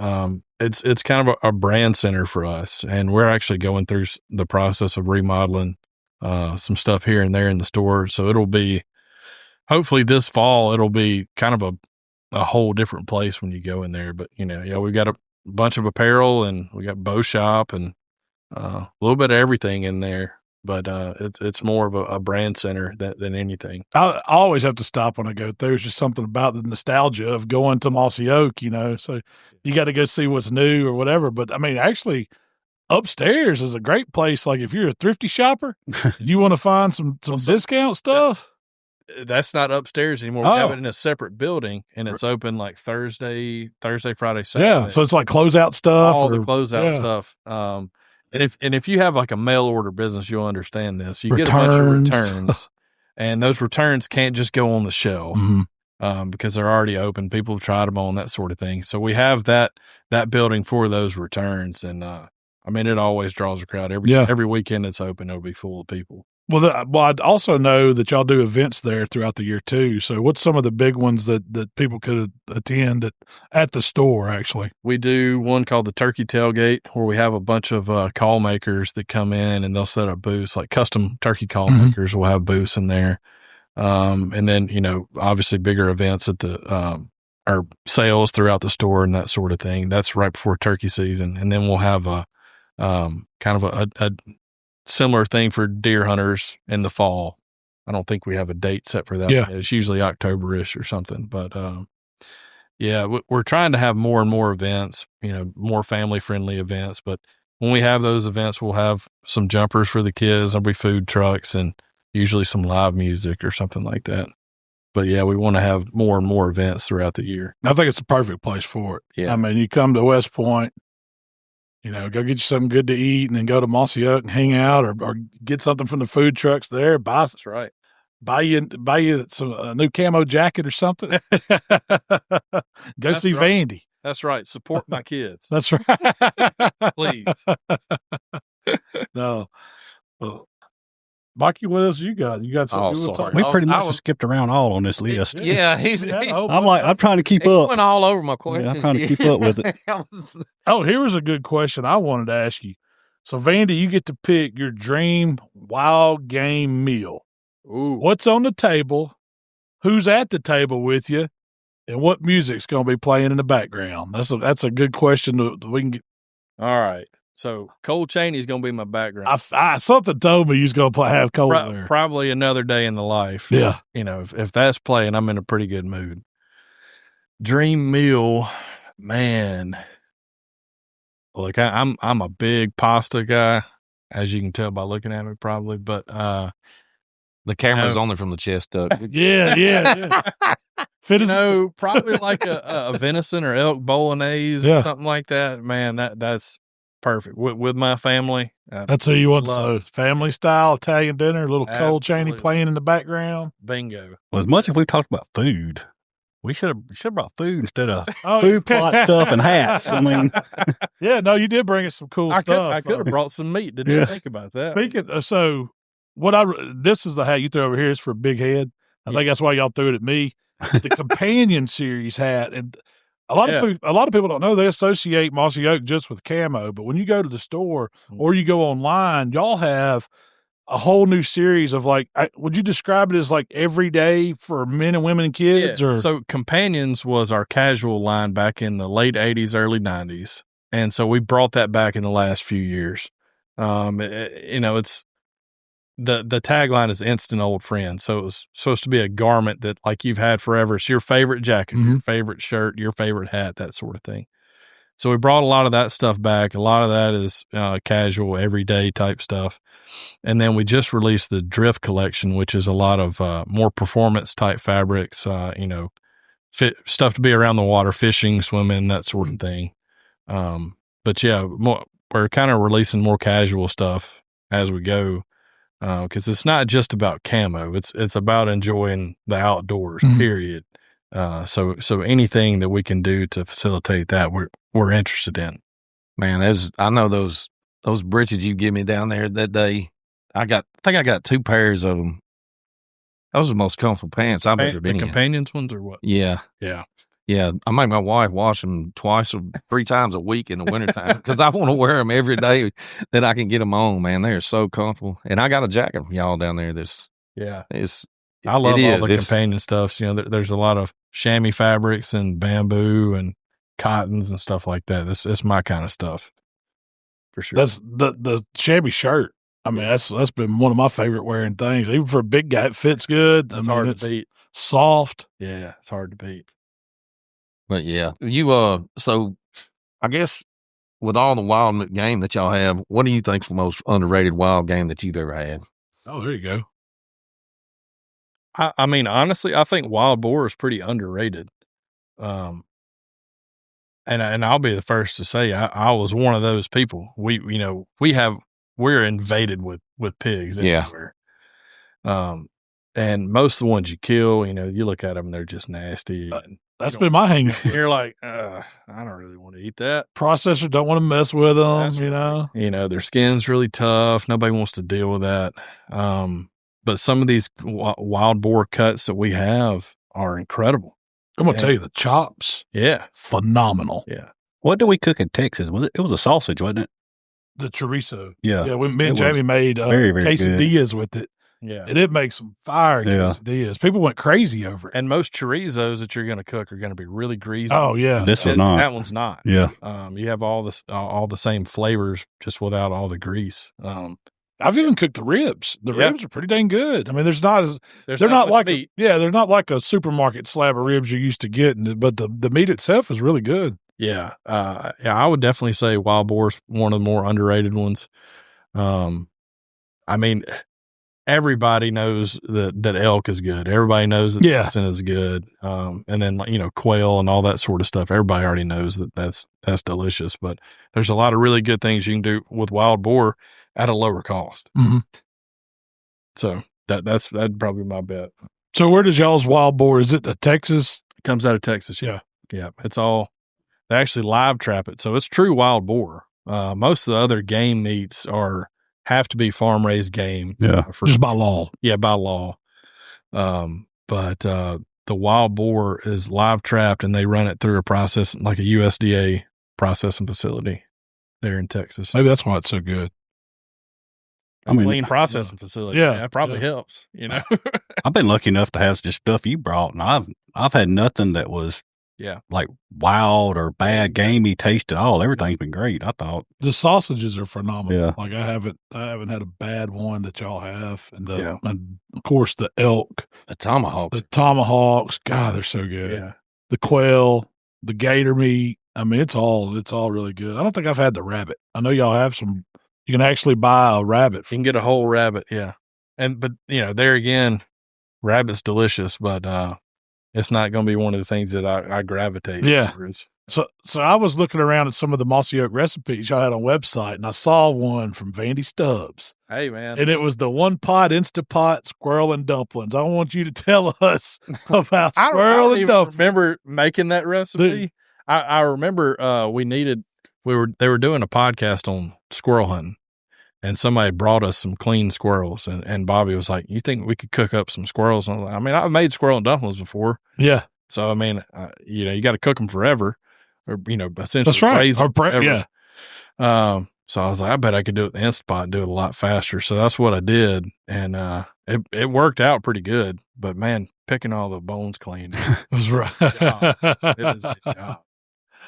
Speaker 2: it's kind of a brand center for us, and we're actually going through the process of remodeling some stuff here and there in the store. So it'll be, hopefully this fall, it'll be kind of a whole different place when you go in there. But, we've got a bunch of apparel and we got bow shop and a little bit of everything in there. But it's more of a brand center than anything.
Speaker 1: I always have to stop when I go through. There's just something about the nostalgia of going to Mossy Oak, So you got to go see what's new or whatever. But, I mean, actually, upstairs is a great place. Like if you're a thrifty shopper, you want to find some discount stuff.
Speaker 2: That's not upstairs anymore. We have it in a separate building, and it's open like Thursday, Friday, Saturday.
Speaker 1: Yeah, so it's like closeout stuff.
Speaker 2: All the closeout stuff. And if you have like a mail order business, you'll understand this. You get a bunch of returns, and those returns can't just go on the shelf because they're already open. People have tried them on, that sort of thing. So we have that building for those returns, and it always draws a crowd. Every weekend it's open, it'll be full of people.
Speaker 1: Well, I also know that y'all do events there throughout the year too. So what's some of the big ones that people could attend at the store, actually?
Speaker 2: We do one called the Turkey Tailgate, where we have a bunch of call makers that come in and they'll set up booths, like custom turkey call makers will have booths in there. And then, obviously bigger events at or sales throughout the store and that sort of thing. That's right before turkey season. And then we'll have a kind of a similar thing for deer hunters in the fall. I don't think we have a date set for that.
Speaker 1: Yeah.
Speaker 2: It's usually October-ish or something. But, we're trying to have more and more events, more family-friendly events. But when we have those events, we'll have some jumpers for the kids. There'll be food trucks and usually some live music or something like that. But, yeah, we want to have more and more events throughout the year.
Speaker 1: I think it's a perfect place for it.
Speaker 2: Yeah.
Speaker 1: I mean, you come to West Point, go get you something good to eat and then go to Mossy Oak and hang out or get something from the food trucks there.
Speaker 2: That's right.
Speaker 1: Buy you some a new camo jacket or something. Go see Vandy.
Speaker 2: That's right. Support my kids.
Speaker 1: That's right.
Speaker 2: Please.
Speaker 1: No. Mikey, what else you got? You got something?
Speaker 3: Sorry.
Speaker 4: We pretty much skipped around all on this list.
Speaker 3: Yeah,
Speaker 4: I'm trying to keep up.
Speaker 3: Went all over my question.
Speaker 4: Yeah, I'm trying to keep up with it.
Speaker 1: Oh, here was a good question I wanted to ask you. So, Vandy, you get to pick your dream wild game meal.
Speaker 2: Ooh.
Speaker 1: What's on the table? Who's at the table with you? And what music's going to be playing in the background? That's a good question. We can get.
Speaker 2: All right. So Cole Chaney's going to be my background.
Speaker 1: Something told me he's going to have Cole there.
Speaker 2: Probably Another Day in the Life.
Speaker 1: Yeah.
Speaker 2: If that's playing, I'm in a pretty good mood. Dream meal, man. Look, I'm a big pasta guy, as you can tell by looking at me probably, but
Speaker 3: the camera's only from the chest up.
Speaker 1: Yeah.
Speaker 2: Probably like a venison or elk bolognese or something like that. Man, that's perfect with my family.
Speaker 1: That's who you want. So family style Italian dinner, a little Cole Chaney playing in the background.
Speaker 2: Bingo.
Speaker 4: Well, as much as we've talked about food, we should have brought food instead of food plot stuff and hats. I mean,
Speaker 1: yeah, no, you did bring us some cool stuff.
Speaker 2: I could have brought some meat. Didn't think about that.
Speaker 1: Speaking so this is the hat you throw over here is for a big head. I think that's why y'all threw it at me. The companion series hat, and a lot of people don't know they associate Mossy Oak just with camo, but when you go to the store or you go online, y'all have a whole new series of would you describe it as like every day for men and women and kids? Or
Speaker 2: so Companions was our casual line back in the late 80s, early 90s, and so we brought that back in the last few years. It's the tagline is instant old friend. So it was supposed to be a garment that like you've had forever. It's your favorite jacket, your favorite shirt, your favorite hat, that sort of thing. So we brought a lot of that stuff back. A lot of that is casual, everyday type stuff. And then we just released the Drift collection, which is a lot of more performance type fabrics, stuff to be around the water, fishing, swimming, that sort of thing. But yeah, we're kind of releasing more casual stuff as we go. Cause it's not just about camo. It's about enjoying the outdoors, period. So anything that we can do to facilitate that, we're interested in.
Speaker 3: Man, I know those breeches you give me down there that day. I think I got 2 pairs of them. Those are the most comfortable pants I've ever been in.
Speaker 2: The companions ones or what?
Speaker 3: Yeah.
Speaker 2: Yeah.
Speaker 3: Yeah. I make my wife wash them 2 or 3 times a week in the wintertime because I want to wear them every day that I can get them on, man. They're so comfortable. And I got a jacket from y'all down there.
Speaker 2: I love all the companion stuff. There's a lot of chamois fabrics and bamboo and cottons and stuff like that. It's my kind of stuff for sure.
Speaker 1: That's the chamois shirt. I mean, that's been one of my favorite wearing things. Even for a big guy, it fits good.
Speaker 2: It's hard to beat.
Speaker 1: Soft.
Speaker 2: Yeah, it's hard to beat.
Speaker 3: But yeah, so I guess with all the wild game that y'all have, what do you think's the most underrated wild game that you've ever had?
Speaker 1: Oh, there you go.
Speaker 2: I mean, honestly, I think wild boar is pretty underrated. And I'll be the first to say I was one of those people. We're invaded with pigs everywhere. And most of the ones you kill, you look at them, they're just nasty.
Speaker 1: That's been my hang.
Speaker 2: You're like, I don't really want to eat that.
Speaker 1: Processors don't want to mess with them,
Speaker 2: their skin's really tough. Nobody wants to deal with that. But some of these wild boar cuts that we have are incredible.
Speaker 1: I'm going to tell you, the chops.
Speaker 2: Yeah.
Speaker 1: Phenomenal.
Speaker 2: Yeah.
Speaker 4: What did we cook in Texas? It was a sausage, wasn't it?
Speaker 1: The chorizo.
Speaker 4: Yeah.
Speaker 1: Yeah, me and Jamie made
Speaker 4: very, very
Speaker 1: quesadillas with it.
Speaker 2: Yeah.
Speaker 1: And it makes some fire quesadillas. People went crazy over it.
Speaker 2: And most chorizos that you're going to cook are going to be really greasy.
Speaker 1: Oh, yeah.
Speaker 4: This was not.
Speaker 2: That one's not.
Speaker 4: Yeah.
Speaker 2: You have all the same flavors, just without all the grease.
Speaker 1: I've even cooked the ribs. The ribs are pretty dang good. I mean, they're not like a supermarket slab of ribs you're used to getting, but the meat itself is really good.
Speaker 2: Yeah. I would definitely say wild boar's one of the more underrated ones. I mean, everybody knows that elk is good. Everybody knows that venison is good. And then, quail and all that sort of stuff. Everybody already knows that that's delicious, but there's a lot of really good things you can do with wild boar at a lower cost.
Speaker 1: Mm-hmm.
Speaker 2: So that'd probably be my bet.
Speaker 1: So where does y'all's wild boar? Is it a Texas?
Speaker 2: It comes out of Texas.
Speaker 1: Yeah.
Speaker 2: Yeah. They actually live trap it. So it's true wild boar. Most of the other game meats have to be farm raised game.
Speaker 4: Yeah.
Speaker 1: Just by law.
Speaker 2: Yeah. By law. But the wild boar is live trapped and they run it through a process like a USDA processing facility there in Texas.
Speaker 1: Maybe that's why it's so good.
Speaker 2: Clean processing facility. Yeah. That probably helps,
Speaker 4: I've been lucky enough to have just stuff you brought, and I've had nothing that was like wild or bad gamey taste at all. Everything's been great, I thought.
Speaker 1: The sausages are phenomenal.
Speaker 4: Yeah.
Speaker 1: Like I haven't had a bad one that y'all have. And and of course the elk.
Speaker 3: The
Speaker 1: tomahawks. God, they're so good.
Speaker 2: Yeah.
Speaker 1: The quail, the gator meat. I mean, it's all really good. I don't think I've had the rabbit. I know y'all have some. You can actually buy a rabbit.
Speaker 2: You can get a whole rabbit, yeah. But there again, rabbit's delicious, but it's not going to be one of the things that I gravitate towards.
Speaker 1: So I was looking around at some of the Mossy Oak recipes y'all had on website, and I saw one from Vandy Stubbs.
Speaker 2: Hey, man.
Speaker 1: And it was the one pot Instapot squirrel and dumplings. I want you to tell us about squirrel and dumplings.
Speaker 2: I remember making that recipe. Dude. I remember they were doing a podcast on squirrel hunting, and somebody brought us some clean squirrels, and Bobby was like, "You think we could cook up some squirrels?" And I mean, I've made squirrel and dumplings before.
Speaker 1: Yeah.
Speaker 2: So I mean, you got to cook them forever, or essentially
Speaker 1: that's right.
Speaker 2: raise them forever.
Speaker 1: Yeah.
Speaker 2: So I was like, I bet I could do it in the Instapot and do it a lot faster. So that's what I did, and it worked out pretty good. But man, picking all the bones clean
Speaker 1: was right.
Speaker 2: It is a job.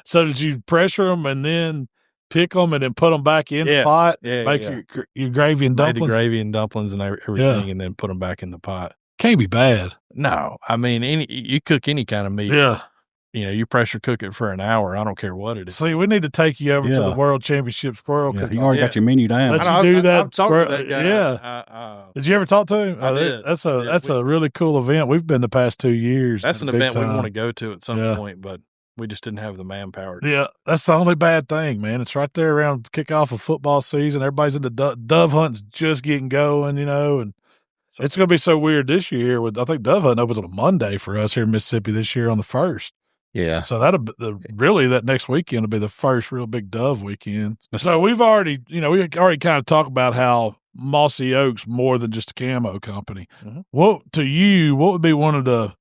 Speaker 1: So did you pressure them and then pick them and then put them back in the pot. Make your gravy and dumplings.
Speaker 2: Made the gravy and dumplings and everything, and then put them back in the pot.
Speaker 1: Can't be bad.
Speaker 2: No, I mean you cook any kind of meat.
Speaker 1: Yeah.
Speaker 2: You pressure cook it for an hour. I don't care what it is.
Speaker 1: See, we need to take you over to the World Championship squirrel cooking.
Speaker 4: You already got your menu down.
Speaker 1: Let you do that.
Speaker 2: I've talked to that guy.
Speaker 1: Yeah. Did you ever talk to him?
Speaker 2: I did.
Speaker 1: That's a really cool event. We've been the past 2 years.
Speaker 2: That's an event we want to go to at some point, but we just didn't have the manpower.
Speaker 1: Yeah, that's the only bad thing, man. It's right there around kickoff of football season. Everybody's into dove hunting's just getting going, and it's going to be so weird this year. I think dove hunting opens on a Monday for us here in Mississippi this year on the 1st.
Speaker 3: Yeah.
Speaker 1: So really that next weekend will be the first real big dove weekend. So we've already, we already kind of talked about how Mossy Oak's more than just a camo company. Mm-hmm. What would be one of the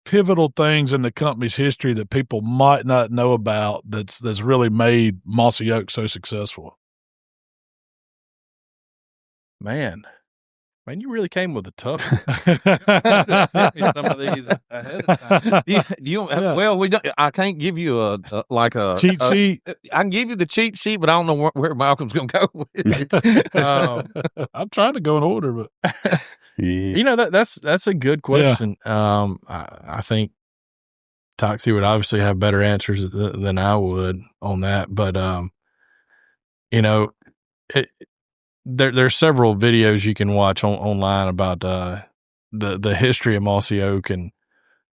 Speaker 1: pivotal things in the company's history that people might not know about that's really made Mossy Oak so successful?
Speaker 2: Man, you really came with a tough one. Sent me some of these ahead of time.
Speaker 3: Well, we don't. I can't give you a
Speaker 1: cheat sheet.
Speaker 3: I can give you the cheat sheet, but I don't know where Malcolm's going to go with it.
Speaker 1: I'm trying to go in order, but
Speaker 2: that's a good question. Yeah. I think Toxie would obviously have better answers than I would on that, but There's several videos you can watch online about the history of Mossy Oak and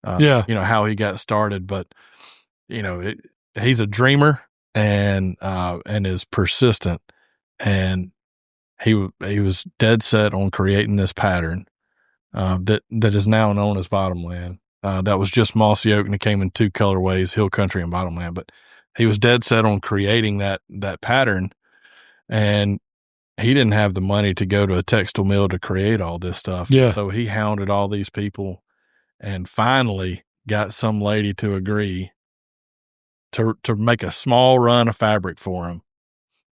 Speaker 2: how he got started. But he's a dreamer and is persistent, and he was dead set on creating this pattern that is now known as Bottomland. That was just Mossy Oak, and it came in 2 colorways, Hill Country and Bottomland. But he was dead set on creating that pattern, and he didn't have the money to go to a textile mill to create all this stuff.
Speaker 1: Yeah.
Speaker 2: So he hounded all these people and finally got some lady to agree to make a small run of fabric for him.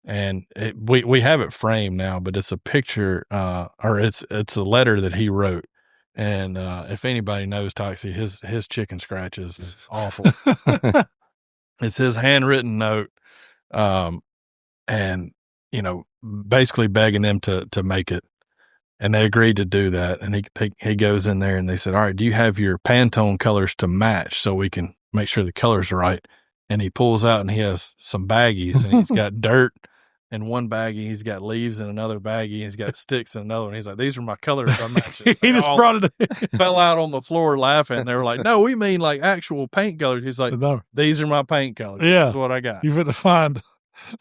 Speaker 2: And we have it framed now, but it's a picture, or it's a letter that he wrote. And if anybody knows Toxie, his chicken scratches is awful. It's his handwritten note, and basically begging them to make it, and they agreed to do that. And he goes in there and they said, "All right, do you have your Pantone colors to match so we can make sure the colors are right?" And he pulls out and he has some baggies, and he's got dirt in one baggie, he's got leaves in another baggie, he's got sticks in another one. He's like, "These are my colors I'm matching."
Speaker 1: He just brought it
Speaker 2: fell out on the floor laughing. They were like, "No, we mean like actual paint colors." He's like, "No, these are my paint colors.
Speaker 1: Yeah,
Speaker 2: that's what I got."
Speaker 1: You've got to find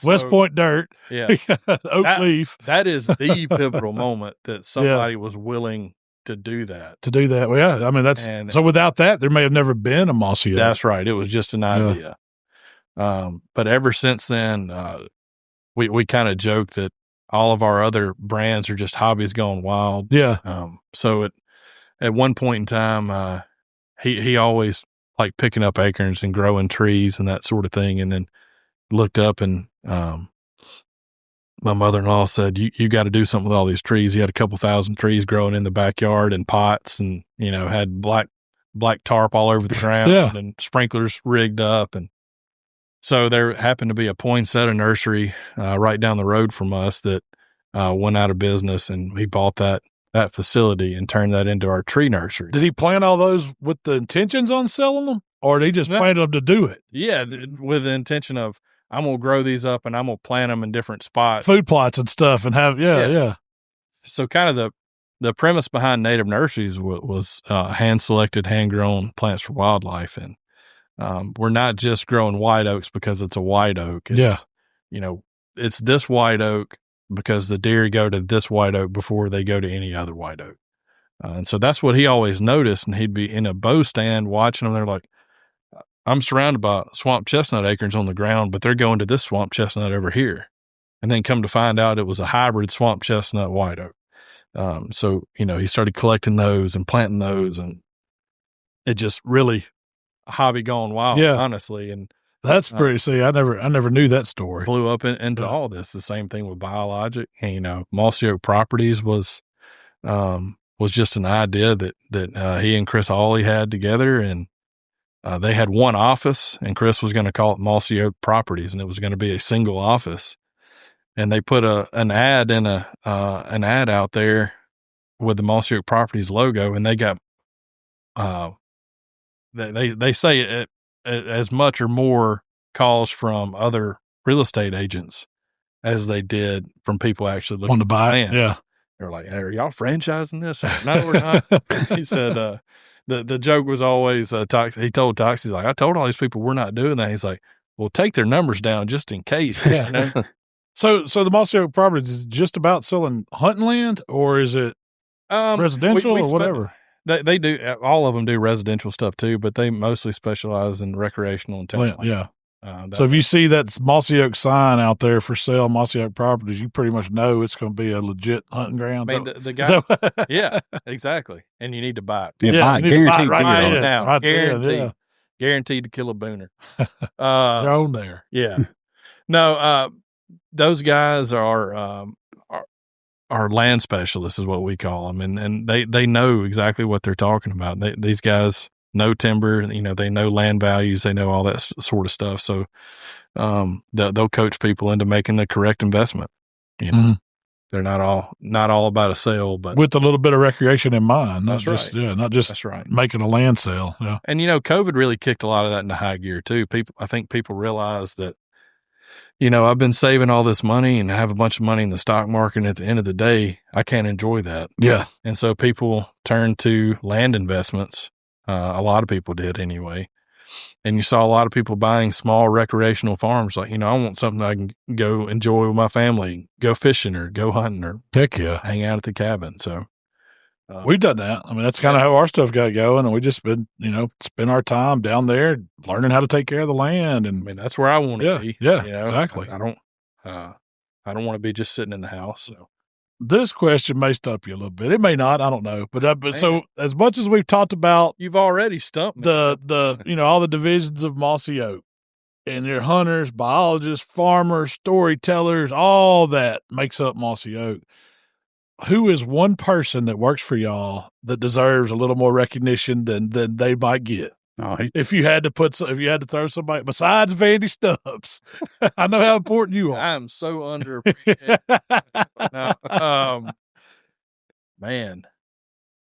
Speaker 1: West Point dirt.
Speaker 2: Yeah.
Speaker 1: Oak leaf.
Speaker 2: That is the pivotal moment that somebody was willing to do that.
Speaker 1: Well, yeah. I mean, so without that, there may have never been a Mossy Oak.
Speaker 2: That's right. It was just an idea. But ever since then, we kind of joke that all of our other brands are just hobbies gone wild.
Speaker 1: Yeah.
Speaker 2: So at one point in time, he always liked picking up acorns and growing trees and that sort of thing. And then looked up and my mother-in-law said, you got to do something with all these trees. He had a couple thousand trees growing in the backyard in pots, and had black tarp all over the ground and sprinklers rigged up. And so there happened to be a poinsettia nursery right down the road from us that went out of business, and he bought that facility and turned that into our tree nursery.
Speaker 1: Did he plant all those with the intentions on selling them, or did he just planted them to do it?
Speaker 2: Yeah, with the intention of, I'm going to grow these up and I'm going to plant them in different spots.
Speaker 1: Food plots and stuff, and have, yeah.
Speaker 2: So kind of the premise behind Native Nurseries was hand-selected, hand-grown plants for wildlife. And we're not just growing white oaks because it's a white oak. It's, it's this white oak because the deer go to this white oak before they go to any other white oak. And so that's what he always noticed. And he'd be in a bow stand watching them. They're like, I'm surrounded by swamp chestnut acorns on the ground, but they're going to this swamp chestnut over here. And then come to find out it was a hybrid swamp chestnut white oak. So, he started collecting those and planting those, and it just really a hobby gone wild, honestly. And
Speaker 1: that's pretty, see, I never knew that story.
Speaker 2: Blew up into all this. The same thing with biologic. And, Mossy Oak Properties was just an idea that he and Chris Hawley had together. And they had one office, and Chris was going to call it Mossy Oak Properties, and it was going to be a single office. And they put an ad out there with the Mossy Oak Properties logo, and they got they say it as much or more calls from other real estate agents as they did from people actually looking
Speaker 1: to buy it. Yeah.
Speaker 2: They're like, hey, are y'all franchising this? No, we're not. He said, the joke was always, he told Tox, he's like, I told all these people we're not doing that. He's like, well, take their numbers down just in case.
Speaker 1: Yeah. You know? So the Mossy Oak Properties is just about selling hunting land, or is it residential or whatever?
Speaker 2: They do, all of them do residential stuff too, but they mostly specialize in recreational and town.
Speaker 1: Yeah. So if you see that Mossy Oak sign out there for sale, Mossy Oak Properties, you pretty much know it's going to be a legit hunting ground.
Speaker 2: I mean, the guy, yeah, exactly. And you need to buy it.
Speaker 4: Yeah, guaranteed
Speaker 2: right now.
Speaker 1: Right
Speaker 2: guaranteed.
Speaker 1: There, yeah.
Speaker 2: Guaranteed to kill a booner.
Speaker 1: They're on there.
Speaker 2: Yeah. No, those guys are land specialists is what we call them. And they know exactly what they're talking about. These guys know timber, they know land values, they know all that sort of stuff. So, they'll coach people into making the correct investment.
Speaker 1: Mm-hmm.
Speaker 2: They're not all about a sale, but
Speaker 1: with a little bit of recreation in mind. Not
Speaker 2: that's
Speaker 1: just, not just
Speaker 2: that's right.
Speaker 1: making a land sale. Yeah.
Speaker 2: And, COVID really kicked a lot of that into high gear too. I think people realize that, I've been saving all this money and I have a bunch of money in the stock market. And at the end of the day, I can't enjoy that.
Speaker 1: Yeah.
Speaker 2: And so people turn to land investments. A lot of people did anyway. And you saw a lot of people buying small recreational farms. Like, I want something I can go enjoy with my family, go fishing or go hunting or hang out at the cabin. So
Speaker 1: we've done that. I mean, that's kind of how our stuff got going. And we just been, spend our time down there learning how to take care of the land. And
Speaker 2: I mean, that's where I want to be.
Speaker 1: Yeah, exactly.
Speaker 2: I don't want to be just sitting in the house. So.
Speaker 1: This question may stump you a little bit. It may not. I don't know. But so as much as we've talked about,
Speaker 2: you've already stumped me.
Speaker 1: the all the divisions of Mossy Oak, and your hunters, biologists, farmers, storytellers, all that makes up Mossy Oak. Who is one person that works for y'all that deserves a little more recognition than they might get?
Speaker 4: Oh,
Speaker 1: if you had to throw somebody besides Vandy Stubbs, I know how important you are.
Speaker 2: I am so underappreciated. Man,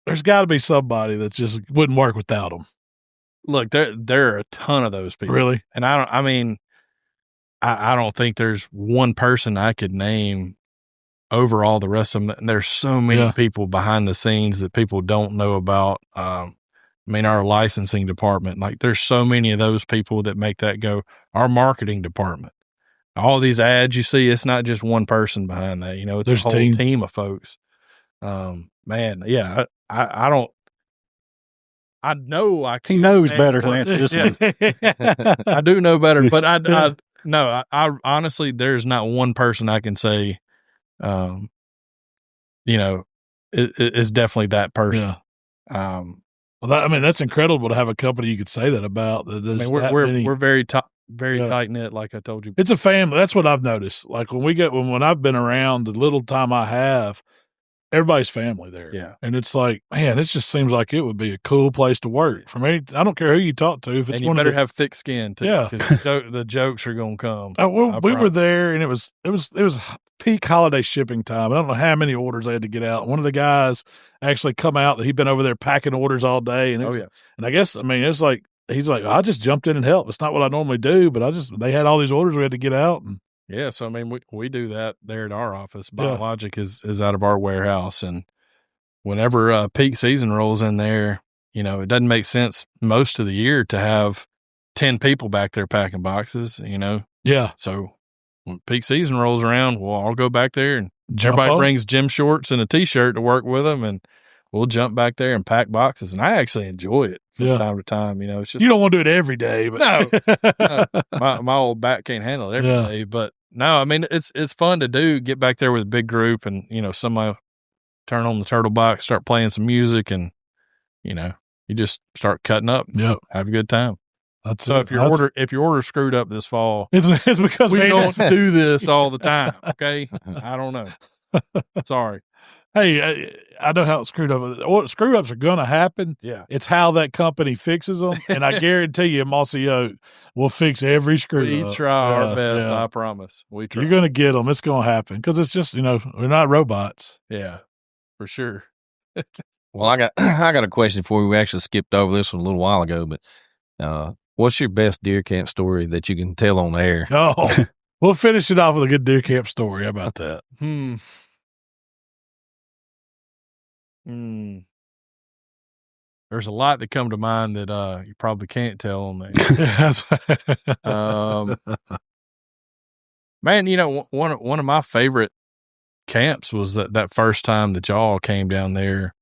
Speaker 1: there's got to be somebody that just wouldn't work without them.
Speaker 2: Look, there are a ton of those people,
Speaker 1: really,
Speaker 2: and I don't think there's one person I could name over all the rest of them. There's so many people behind the scenes that people don't know about. Our licensing department, like there's so many of those people that make that go. Our marketing department, all these ads you see, it's not just one person behind that. It's
Speaker 1: there's
Speaker 2: a whole team of folks. I don't. I know I can.
Speaker 4: He knows better to answer this one.
Speaker 2: I do know better, but I honestly, there's not one person I can say, it's definitely that person.
Speaker 1: Yeah. Well, that's incredible to have a company you could say that about.
Speaker 2: We're very tight knit, like I told you.
Speaker 1: It's a family. That's what I've noticed. Like when I've been around, the little time I have, everybody's family there.
Speaker 2: Yeah,
Speaker 1: and it's like, man, it just seems like it would be a cool place to work. For me, I don't care who you talk to. If it's
Speaker 2: and you better have thick skin, too.
Speaker 1: Yeah,
Speaker 2: because the jokes are gonna come.
Speaker 1: We were there, and it was peak holiday shipping time. I don't know how many orders I had to get out. One of the guys actually come out that he'd been over there packing orders all day. And and I guess, it's like, he's like, I just jumped in and helped. It's not what I normally do, but they had all these orders we had to get out. And
Speaker 2: yeah. So, we do that there at our office. Biologic is out of our warehouse. And whenever peak season rolls in there, it doesn't make sense most of the year to have 10 people back there packing boxes,
Speaker 1: Yeah.
Speaker 2: So when peak season rolls around, I'll go back there and everybody brings gym shorts and a T-shirt to work with them, and we'll jump back there and pack boxes. And I actually enjoy it from time to time. It's just,
Speaker 1: you don't want to do it every day, but
Speaker 2: no. My old back can't handle it every day. But no, it's fun to do. Get back there with a big group, and somebody turn on the turtle box, start playing some music, and you just start cutting up.
Speaker 1: Yeah,
Speaker 2: have a good time.
Speaker 1: So
Speaker 2: if your order screwed up this fall,
Speaker 1: it's because
Speaker 2: we don't do this all the time. Okay, I don't know. Sorry.
Speaker 1: Hey, I know how screwed up. Screw ups are going to happen.
Speaker 2: Yeah.
Speaker 1: It's how that company fixes them. And I guarantee you, Mossy Oak will fix every screw up.
Speaker 2: We try our best, I promise. We try.
Speaker 1: You're going to get them. It's going to happen because it's just, we're not robots.
Speaker 2: Yeah, for sure.
Speaker 3: Well, I got a question for you. We actually skipped over this one a little while ago, but what's your best deer camp story that you can tell on the air?
Speaker 1: Oh, we'll finish it off with a good deer camp story. How about that?
Speaker 2: There's a lot that come to mind that you probably can't tell on there. Man, one of my favorite camps was that first time that y'all came down there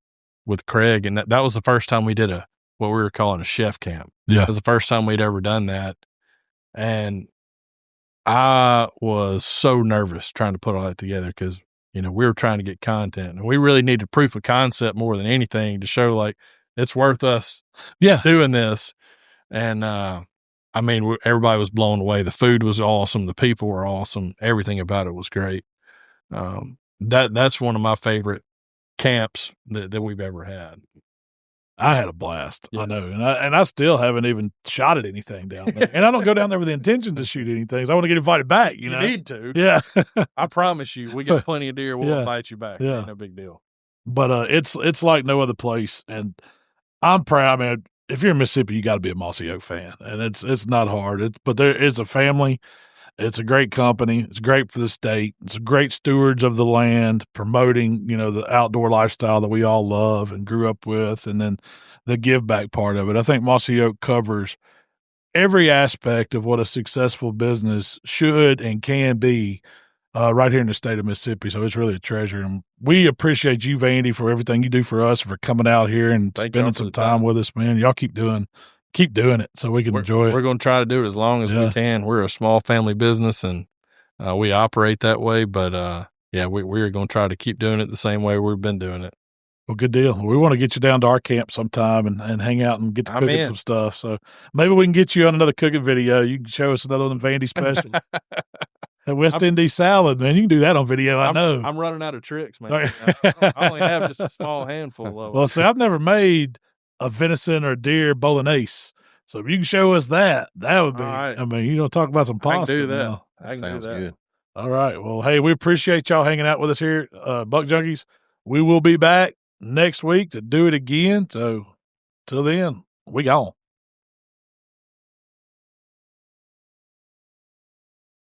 Speaker 2: with Craig, and that was the first time we did what we were calling a chef camp.
Speaker 1: Yeah,
Speaker 2: it was the first time we'd ever done that, and I was so nervous trying to put all that together because we were trying to get content, and we really needed proof of concept more than anything to show like it's worth us doing this. And everybody was blown away. The food was awesome. The people were awesome. Everything about it was great. That's one of my favorite camps that we've ever had.
Speaker 1: I had a blast. Yeah. I know. And I still haven't even shot at anything down there. And I don't go down there with the intention to shoot anything. So I want to get invited back,
Speaker 2: You need to.
Speaker 1: Yeah.
Speaker 2: I promise you, we get plenty of deer. We'll invite you back. Yeah. No big deal.
Speaker 1: But it's like no other place. And I'm proud, man. If you're in Mississippi, you got to be a Mossy Oak fan. And it's not hard. But there is a family. It's a great company. It's great for the state. It's great stewards of the land, promoting, the outdoor lifestyle that we all love and grew up with, and then the give back part of it. I think Mossy Oak covers every aspect of what a successful business should and can be right here in the state of Mississippi. So it's really a treasure. And we appreciate you, Vandy, for everything you do for us, for coming out here and spending some time with us, man. Y'all keep doing it so we can enjoy it.
Speaker 2: We're going to try to do it as long as we can. We're a small family business, and we operate that way. But, we're going to try to keep doing it the same way we've been doing it.
Speaker 1: Well, good deal. We want to get you down to our camp sometime and hang out and get to cooking some stuff. So maybe we can get you on another cooking video. You can show us another one of Vandy specials. That West Indies salad, man. You can do that on video, I know.
Speaker 2: I'm running out of tricks, man. I only have just a small handful of them.
Speaker 1: Well, see, I've never made a venison or deer bolognese. So if you can show us that would be,
Speaker 2: right.
Speaker 1: Talk about some pasta.
Speaker 2: I can do that.
Speaker 1: Now.
Speaker 3: Sounds good.
Speaker 1: All right. Well, hey, we appreciate y'all hanging out with us here, Buck Junkies. We will be back next week to do it again. So till then, we gone.